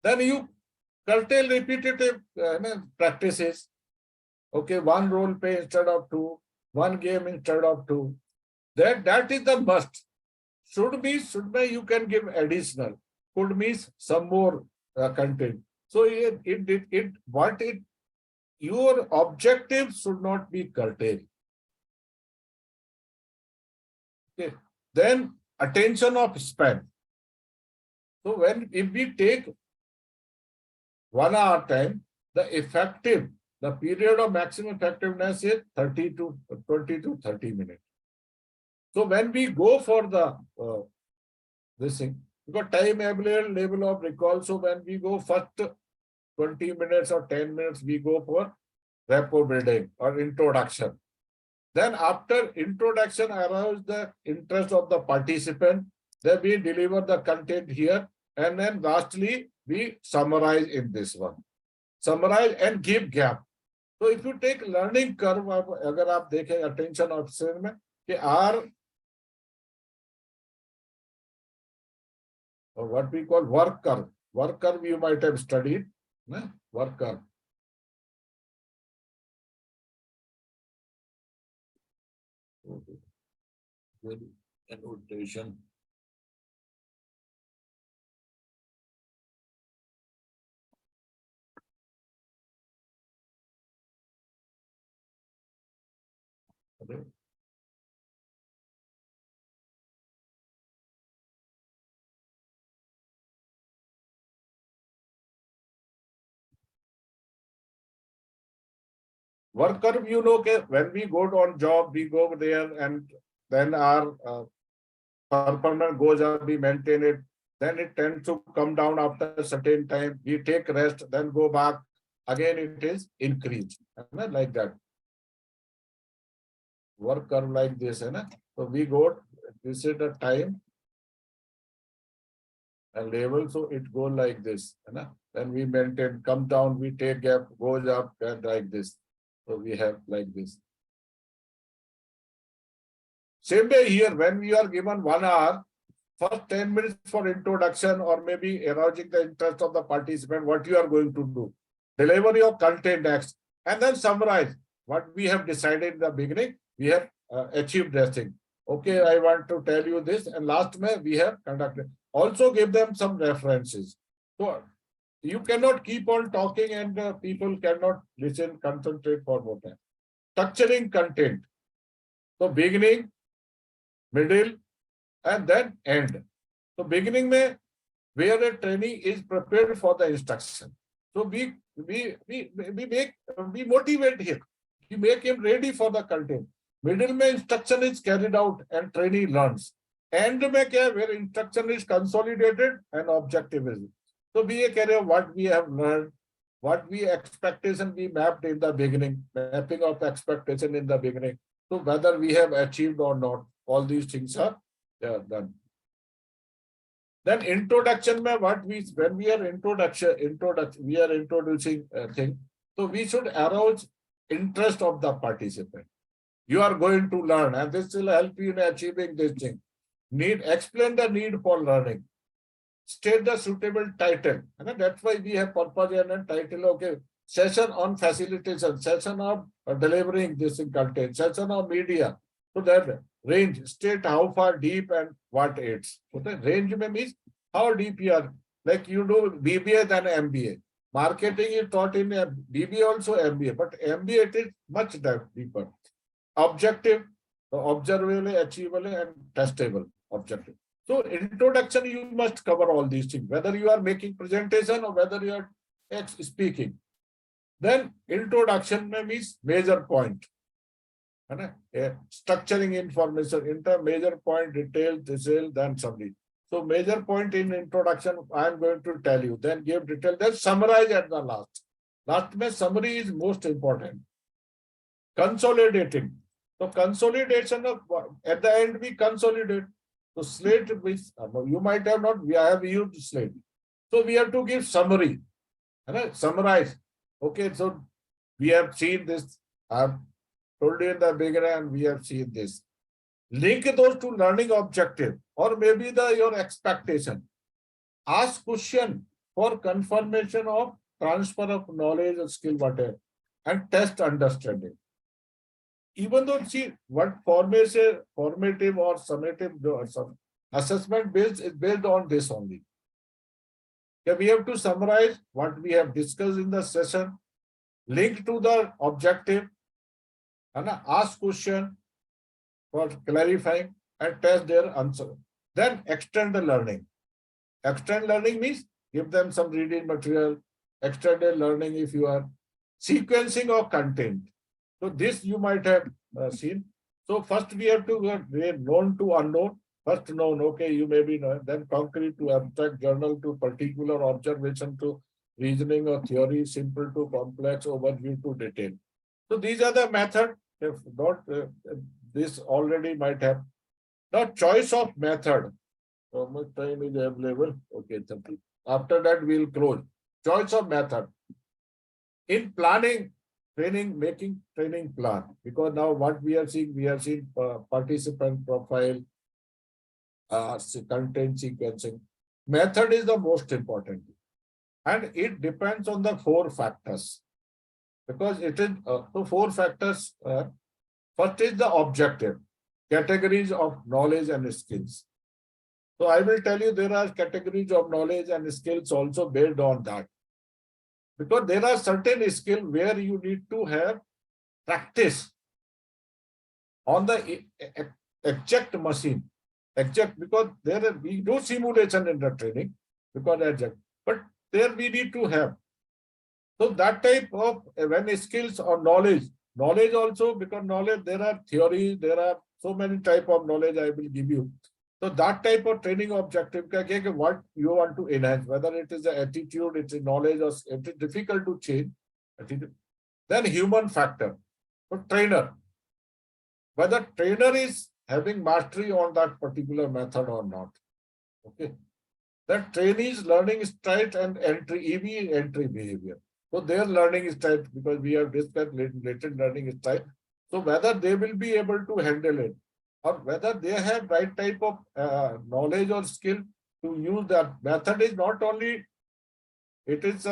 Then you curtail repetitive practices. Okay, one role play instead of 2, one game instead of 2. That is the must. Should be, you can give additional. Could means some more content. So your objective should not be curtailed. Okay. Then attention of span. So if we take 1 hour time, the period of maximum effectiveness is 20 to 30 minutes. So when we go for the this thing, because time available level of recall, so when we go first 20 minutes or 10 minutes, we go for rapport building or introduction. Then after introduction, arouse the interest of the participant. Then we deliver the content here. And then lastly, we summarize in this one. Summarize and give gap. So if you take learning curve, अगर आप देखें attention option में कि R or what we call work curve. Work curve you might have studied. Work curve. Annotation. Okay. Work curve, you know, okay, when we go on job, we go there and then our performance goes up, we maintain it. Then it tends to come down after a certain time. We take rest, then go back. Again, it is increased. Like that. Work curve like this. So we go, this is the time and level. So it goes like this. Then we maintain, come down, we take gap, goes up and like this. So we have like this. Same way here, when we are given 1 hour, first 10 minutes for introduction or maybe arousing the interest of the participant, what you are going to do. Deliver your content next and then summarize what we have decided in the beginning. We have achieved this thing. Okay, I want to tell you this and last May we have conducted. Also give them some references. So you cannot keep on talking and people cannot listen, concentrate for more time. Structuring content. So beginning, middle, and then end. So beginning mein, where a trainee is prepared for the instruction. So we motivate him. We make him ready for the content. Middle mein instruction is carried out and trainee learns. End mein kya, where instruction is consolidated and objective is. So we carry what we have learned, what we expectation we mapped in the beginning, mapping of expectation in the beginning. So whether we have achieved or not, all these things are done. Then introduction mein what we, when we are we are introducing a thing. So we should arouse interest of the participant. You are going to learn and this will help you in achieving this thing. Explain the need for learning. State the suitable title. And that's why we have purpose and title. Okay, session on facilitation, session of delivering this content, session of media. So that range, state how far deep and what aids. So the range means how deep you are. Like you do BBA than MBA. Marketing is taught in BBA also MBA, but MBA it is much deeper. Objective, observable, achievable, and testable objective. So introduction, you must cover all these things, whether you are making presentation or whether you are speaking. Then introduction means major point. Structuring information, major point, detail, then summary. So major point in introduction, I am going to tell you, then give detail, then summarize at the last. Last mein summary is most important. Consolidating. So consolidation of, at the end we consolidate. So slate, you might have not, we have used slate. So we have to give summary. Summarize. Okay, so we have seen this. I have told you in the beginning and we have seen this. Link those to learning objective or maybe your expectation. Ask question for confirmation of transfer of knowledge or skill, whatever, and test understanding. Even though see what formative or summative assessment based is based on this only. Okay, we have to summarize what we have discussed in the session, link to the objective, and ask question for clarifying and test their answer. Then extend the learning. Extend learning means give them some reading material, extended learning if you are sequencing of content. So this you might have seen. So first we have to known to unknown. First known, okay, you may be known. Then concrete to abstract, journal to particular, observation to reasoning or theory, simple to complex, overview to detail. So these are the method. If not, this already might have. Now, choice of method. How much time is available? Okay, 30. After that, we'll close. Choice of method. In planning, training, making training plan. Because now what we are seeing, participant profile, content sequencing. Method is the most important. And it depends on the 4 factors. Because it is, so 4 factors. First is the objective, categories of knowledge and skills. So I will tell you there are categories of knowledge and skills also based on that. Because there are certain skills where you need to have practice on the exact machine. Exact, because there we do simulation in the training, because exact, but there we need to have. So that type of when skills or knowledge also, because knowledge, there are theories, there are so many type of knowledge I will give you. So that type of training objective, what you want to enhance, whether it is the attitude, it is knowledge, or it is difficult to change. Then human factor. So trainer, whether trainer is having mastery on that particular method or not. Okay. That trainees learning style and entry, EB entry behavior. So their learning style, because we have discussed related learning style. So whether they will be able to handle it, or whether they have right type of knowledge or skill to use that method is not only, it is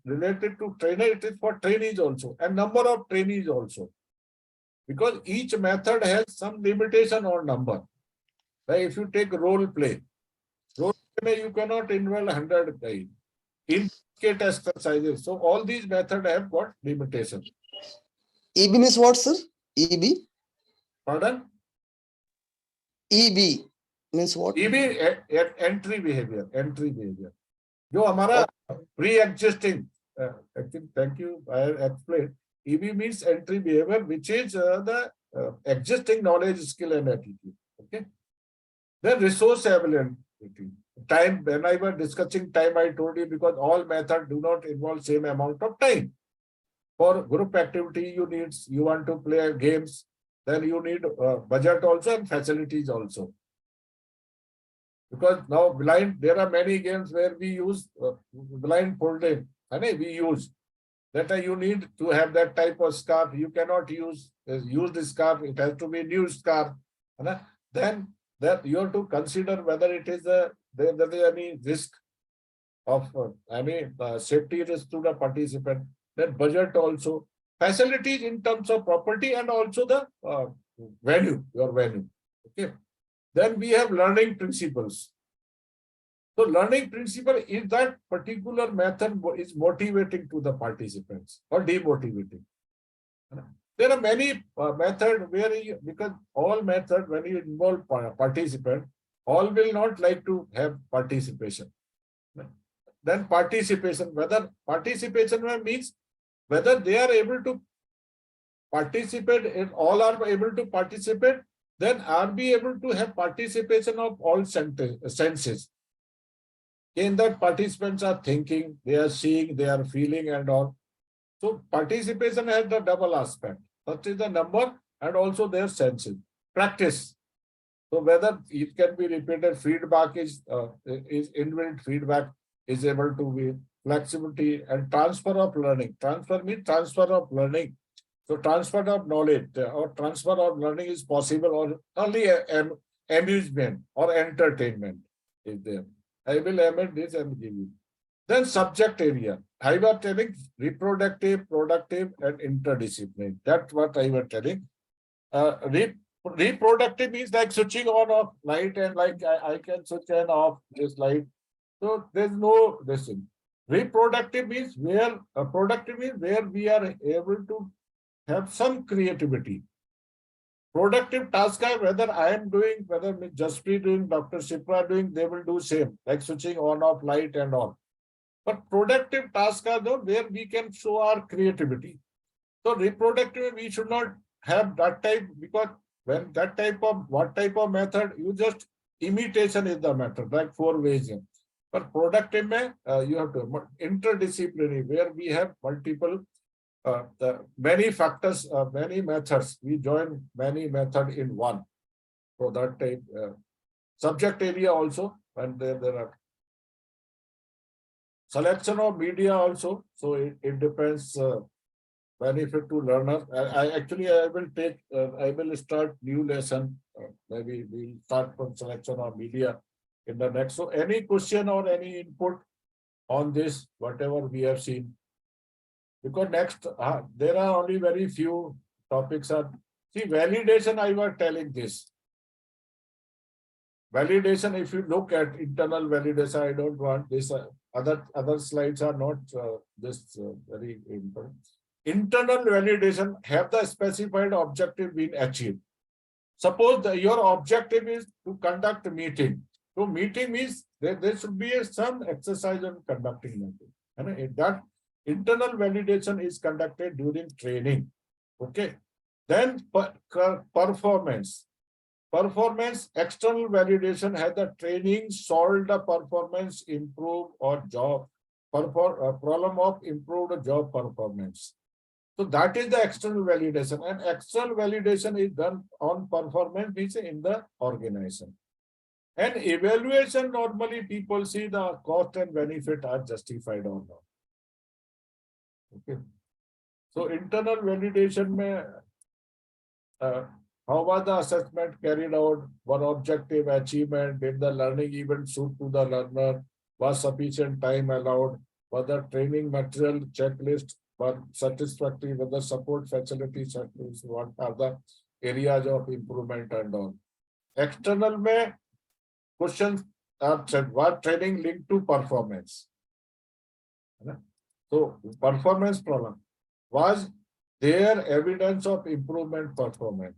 related to trainer, it is for trainees also, and number of trainees also. Because each method has some limitation or number. Like if you take role play you cannot involve 100 guys in test exercises. So all these methods have got limitations. EB means what, sir? EB? Pardon? EB means what? EB, entry behavior. Entry behavior. जो हमारा pre-existing, thank you, I explained. EB means entry behavior, which is the existing knowledge, skill, and attitude. Okay. Then resource availability. Time, when I was discussing time, I told you because all methods do not involve same amount of time. For group activity, you want to play games, then you need budget also and facilities also. Because now blind, there are many games where we use blindfolded, and we use that you need to have that type of scarf. You cannot use the scarf, it has to be new scarf. Then that you have to consider whether it is there is any risk of safety risk to the participant. Then budget also, facilities in terms of property, and also the venue, your venue. Okay. Then we have learning principles. So learning principle is that particular method is motivating to the participants or demotivating. There are many methods where because all methods, when you involve participant, all will not like to have participation. Then participation, whether participation means whether they are able to participate, if all are able to participate, then are we able to have participation of all senses. In that participants are thinking, they are seeing, they are feeling and all. So participation has the double aspect. First is the number and also their senses. Practice. So whether it can be repeated, feedback is inbuilt feedback is able to be flexibility and transfer of learning. Transfer means transfer of learning. So transfer of knowledge or transfer of learning is possible, or only amusement or entertainment is there. I will amend this and give you. Then subject area. I was telling reproductive, productive, and interdisciplinary. That's what I was telling. Reproductive means like switching on off light, and like I can switch on off this light. So there's no this thing. Reproductive means where productive means where we are able to have some creativity. Productive task, whether I am doing, whether Jaspreet doing, Dr. Shipra doing, they will do same, like switching on off light and all. But productive tasks are those where we can show our creativity. So reproductive, we should not have that type, because when that type of, what type of method, you just imitation is the method, like 4 ways. But productive mein, you have to interdisciplinary, where we have multiple many factors, many methods. We join many method in one. So that type subject area also, and there are selection of media also. So it depends. Benefit to learner. I will take. I will start new lesson. Maybe we'll start from selection of media in the next. So any question or any input on this, whatever we have seen. Because next, there are only very few topics. See, validation, I was telling this. Validation, if you look at internal validation, I don't want this. Other slides are not this very important. Internal validation, have the specified objective been achieved? Suppose your objective is to conduct a meeting. So meeting means there should be some exercise on conducting meeting. And that internal validation is conducted during training. Okay. Then performance. Performance, external validation, has the training solved the performance, improve or job problem of improved job performance. So that is the external validation, and external validation is done on performance is in the organization. And evaluation, normally people see the cost and benefit are justified or not. Okay. So internal validation may how was the assessment carried out? What objective achievement? Did the learning event suit to the learner? Was sufficient time allowed? Was the training material checklist were satisfactory? Whether support facility checklist? What are the areas of improvement and all? External may questions are said, what training linked to performance? So performance problem. Was there evidence of improvement performance?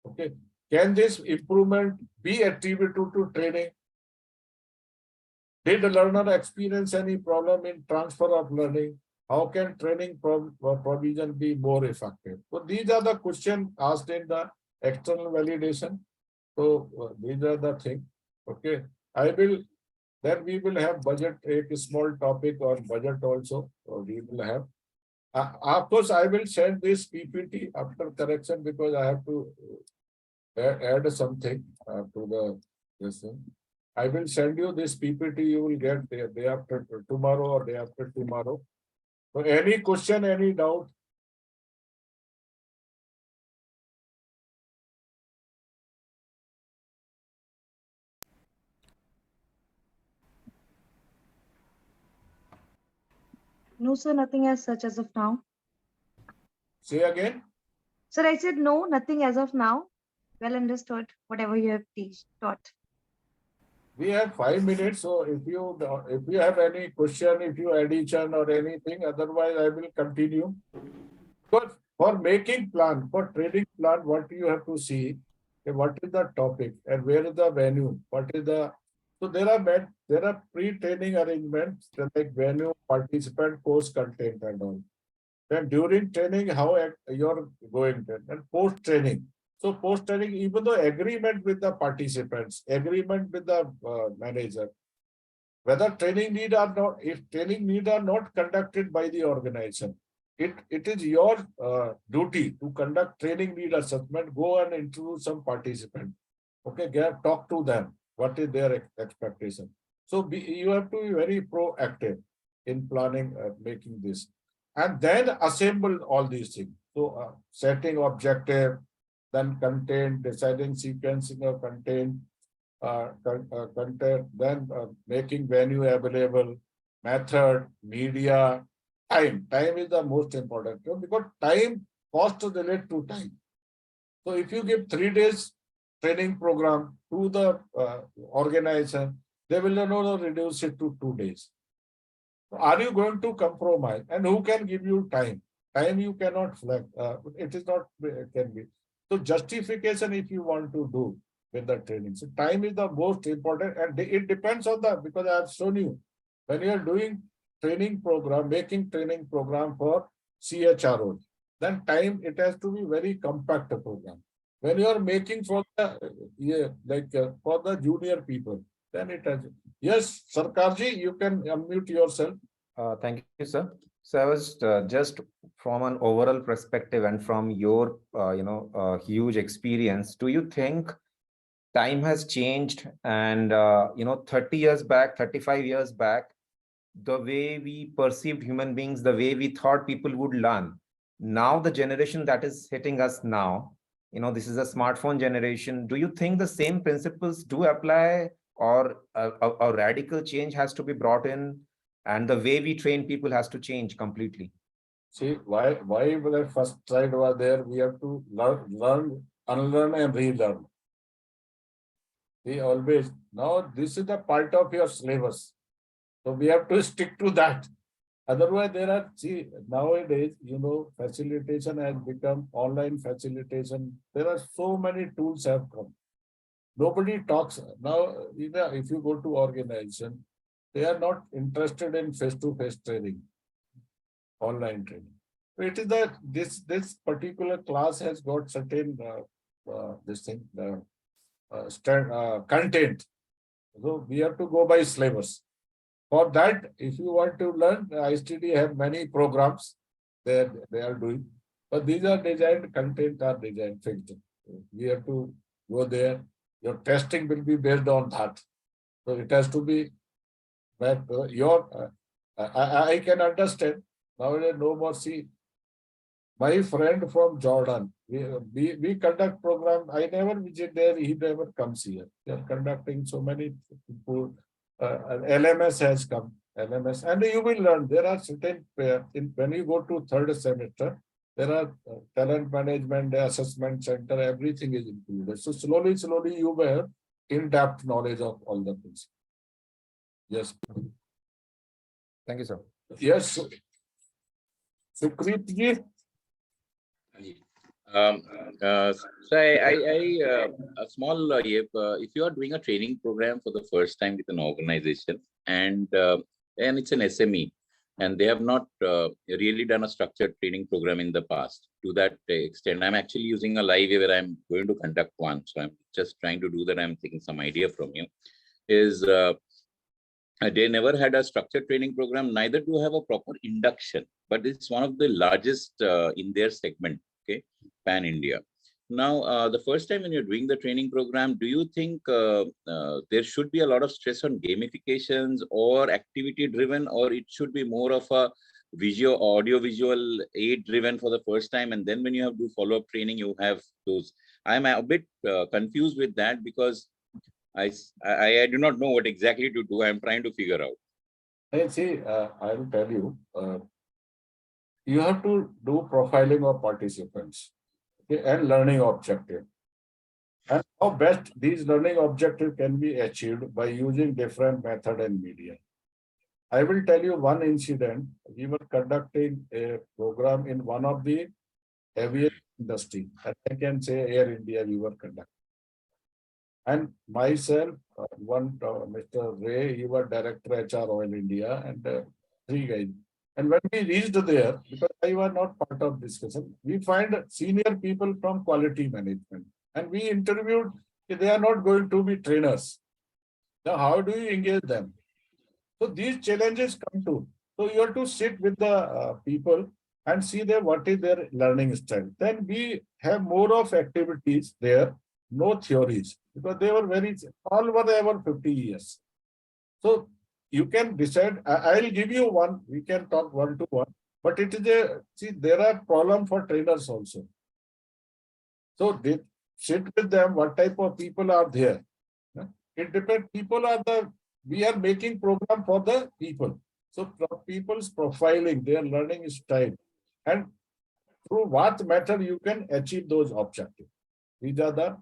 Okay. Can this improvement be attributed to training? Did the learner experience any problem in transfer of learning? How can training provision be more effective? So these are the questions asked in the external validation. So these are the things. Okay. Then we will have budget, a small topic on budget also. So we will have. Of course, I will send this PPT after correction because I have to add something to the this thing. I will send you this PPT. You will get day after tomorrow or day after tomorrow. So any question, any doubt? No, sir, nothing as such as of now. Say again. Sir, I said no, nothing as of now. Well understood, whatever you have taught. We have 5 minutes, so if you have any question, if you addition or anything, otherwise I will continue. But for making plan, for training plan, what you have to see, what is the topic and where is the venue? What is the so there are pre-training arrangements like venue, participant, course content and all. Then during training, how you're going to, and post-training. So post-training, even though agreement with the participants, agreement with the manager, whether training need or not, if training need are not conducted by the organization, it is your duty to conduct training need assessment, go and introduce some participant. Okay, talk to them. What is their expectation? So you have to be very proactive in planning, making this. And then assemble all these things. So setting objective, then content, deciding sequencing of content, then making venue available, method, media, time. Time is the most important because time cost relate to time. So if you give 3 days training program to the organization, they will not reduce it to 2 days. Are you going to compromise? And who can give you time? Time you cannot flex. It is not can be. So justification if you want to do with the training. So time is the most important, and it depends on the because I have shown you when you are doing training program, making training program for CHRO, then time it has to be very compact program. When you are making for the for the junior people, then it has. Yes, Sarkarji, you can unmute yourself. Thank you, sir. So I was just from an overall perspective and from your, huge experience, do you think time has changed and, 30 years back, 35 years back, the way we perceived human beings, the way we thought people would learn. Now, the generation that is hitting us now, this is a smartphone generation. Do you think the same principles do apply, or a radical change has to be brought in, and the way we train people has to change completely? See, why the first slide was there? We have to learn, unlearn, and relearn. We always, now this is the part of your syllabus. So we have to stick to that. Otherwise, there are, see, nowadays, facilitation has become online facilitation. There are so many tools have come. Nobody talks. Now, if you go to organization, they are not interested in face-to-face training, online training. It is that this particular class has got certain content. So we have to go by syllabus. For that, if you want to learn, ISTD have many programs that they are doing, but these are designed, content are designed fixed. We have to go there. Your testing will be based on that. So it has to be that I can understand. Nowadays, no more. See, my friend from Jordan, we conduct program. I never visit there. He never comes here. They are conducting so many people. LMS has come. LMS, and you will learn. There are certain when you go to third semester, there are talent management, assessment center. Everything is included. So slowly, you will have in-depth knowledge of all the things. Yes. Thank you, sir. Yes. Sukhpreet ji. So a small, if you are doing a training program for the first time with an organization and it's an SME and they have not really done a structured training program in the past, to that extent, I'm actually using a live where I'm going to conduct one. So I'm just trying to do that. I'm taking some idea from you. Is they never had a structured training program, neither do have a proper induction, but it's one of the largest in their segment, okay, pan India. Now, the first time when you're doing the training program, do you think there should be a lot of stress on gamifications or activity driven, or it should be more of a audio visual aid driven for the first time, and then when you have to follow up training, you have those? I'm a bit confused with that because I do not know what exactly to do. I'm trying to figure out. Hey, see, I will tell you, you have to do profiling of participants, okay, and learning objective. And how best these learning objectives can be achieved by using different method and media. I will tell you one incident. We were conducting a program in one of the aviation industry, and I can say Air India we were conducting. And myself, Mr. Ray, he was Director HR Oil India, and 3 guys. And when we reached there, because I was not part of discussion, we find senior people from quality management. And we interviewed, they are not going to be trainers. Now, how do you engage them? So these challenges come to. So you have to sit with the people and see what is their learning style. Then we have more of activities there, no theories, because they were all were over 50 years. So you can decide. I'll give you one. We can talk one-to-one. But it is there are problems for trainers also. So they sit with them. What type of people are there? It depends. We are making program for the people. So people's profiling, their learning style, and through what method you can achieve those objectives. These are the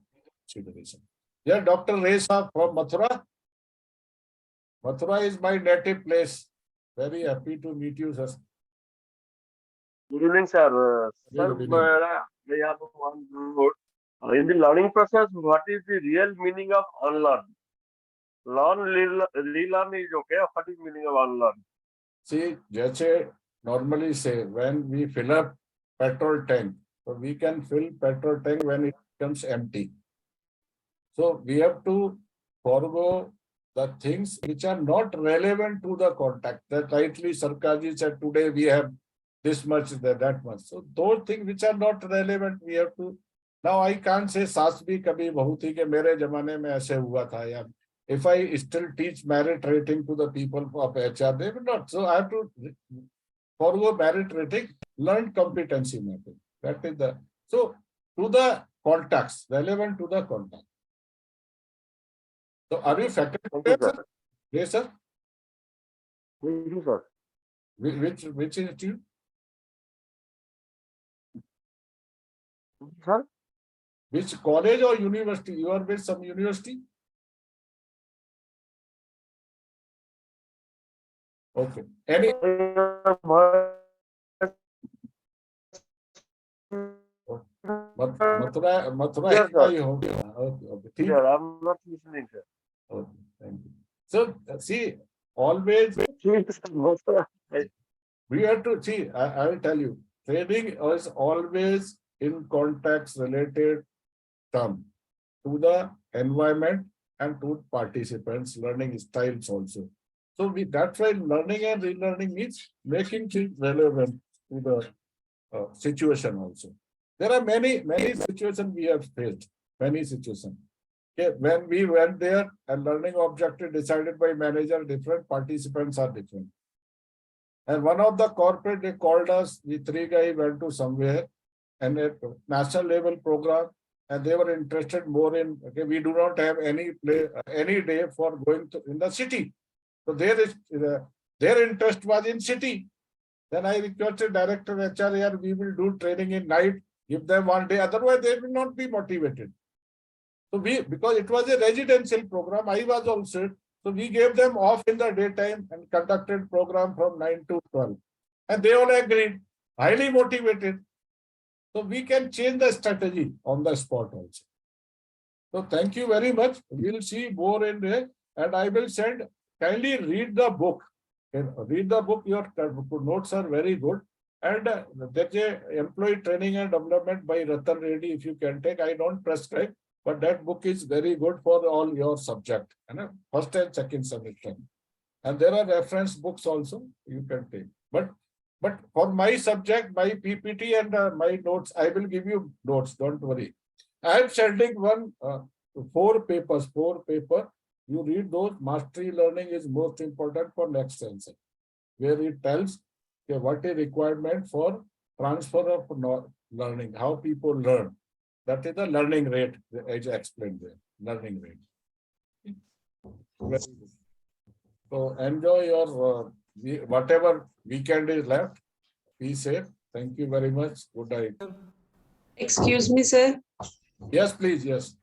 considerations. Yeah, Dr. Reza from Mathura. Mathura is my native place. Very happy to meet you, sir. Good evening, sir. Sir, I have one note. In the learning process, what is the real meaning of unlearn? Relearn is okay. What is meaning of unlearn? See, Jache normally say when we fill up petrol tank, so we can fill petrol tank when it becomes empty. So we have to forego the things which are not relevant to the contact. That rightly Sarkarji said, today we have this much, that much. So those things which are not relevant, we have to. Now I can't say सास भी कभी बहू थी कि मेरे जमाने में ऐसे हुआ था या. If I still teach merit rating to the people of HR, they will not. So I have to forgo merit rating, learn competency mapping. That is the, so to the contacts, relevant to the contact. So are you faculty? Thank you, sir. Yes, sir. Thank you, sir. Which institute? Sir? Which college or university? You are with some university? Okay. Any? Mathura. Yes, sir. Okay, okay. Sir, I'm not listening, sir. Okay, thank you. So see, always we have to see. I will tell you, trading is always in context related term to the environment and to participants' learning styles also. So that's why learning and relearning means making things relevant to the situation also. There are many situations we have faced, many situations. Okay, when we went there, a learning objective decided by manager, different participants are different. And one of the corporate, they called us, we three guys went to somewhere and a national level program, and they were interested more in, okay, we do not have any day for going to in the city. So their interest was in city. Then I requested director HR here, we will do training in night, give them one day, otherwise they will not be motivated. So because it was a residential program, I was also, so we gave them off in the daytime and conducted program from 9 to 12. And they all agreed, highly motivated. So we can change the strategy on the spot also. So thank you very much. We'll see more in there, and I will send, kindly read the book. Read the book, your notes are very good. And there's a employee training and development by Ratan Reddy, if you can take, I don't prescribe, but that book is very good for all your subject, first and second semester. And there are reference books also you can take. But for my subject, my PPT and my notes, I will give you notes, don't worry. I am sending four papers. You read those. Mastery learning is most important for next semester, where it tells what is requirement for transfer of learning, how people learn. That is the learning rate, as I explained there, learning rate. So enjoy your whatever weekend is left. Be safe. Thank you very much. Good night. Excuse me, sir. Yes, please. Yes.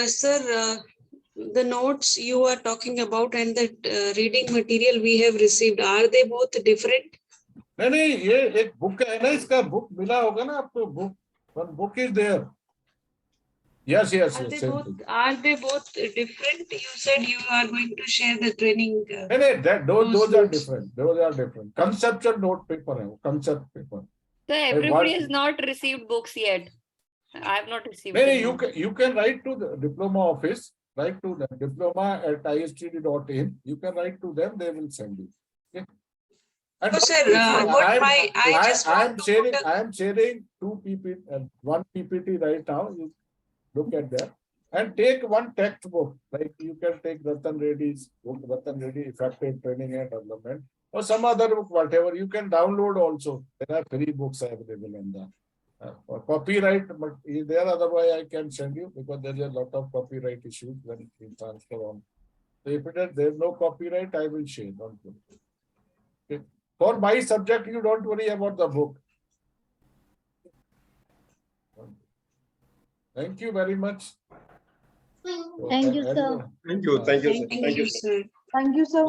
Sir, the notes you are talking about and the reading material we have received, are they both different? नहीं ये एक book है ना, इसका book मिला होगा ना आपको, book, one book is there. Yes. Are they both different? You said you are going to share the training. Those are different. Those are different. Conceptual note paper है वो, concept paper. So everybody has not received books yet. I have not received. You can write to the diploma office. Write to the diploma@istd.in. You can write to them. They will send you. Okay. And sir, I am sharing two PPT, one PPT right now. You look at that and take one textbook. Like you can take Ratan Reddy's book, Ratan Reddy Effective Training and Development, or some other book, whatever. You can download also. There are free books available in the copyright, but is there, otherwise I can send you, because there is a lot of copyright issues when we transfer on. So if there is no copyright, I will share. Don't worry. Okay. For my subject, you don't worry about the book. Thank you very much. Thank you, sir. Thank you, sir. Thank you, sir. Thank you, sir.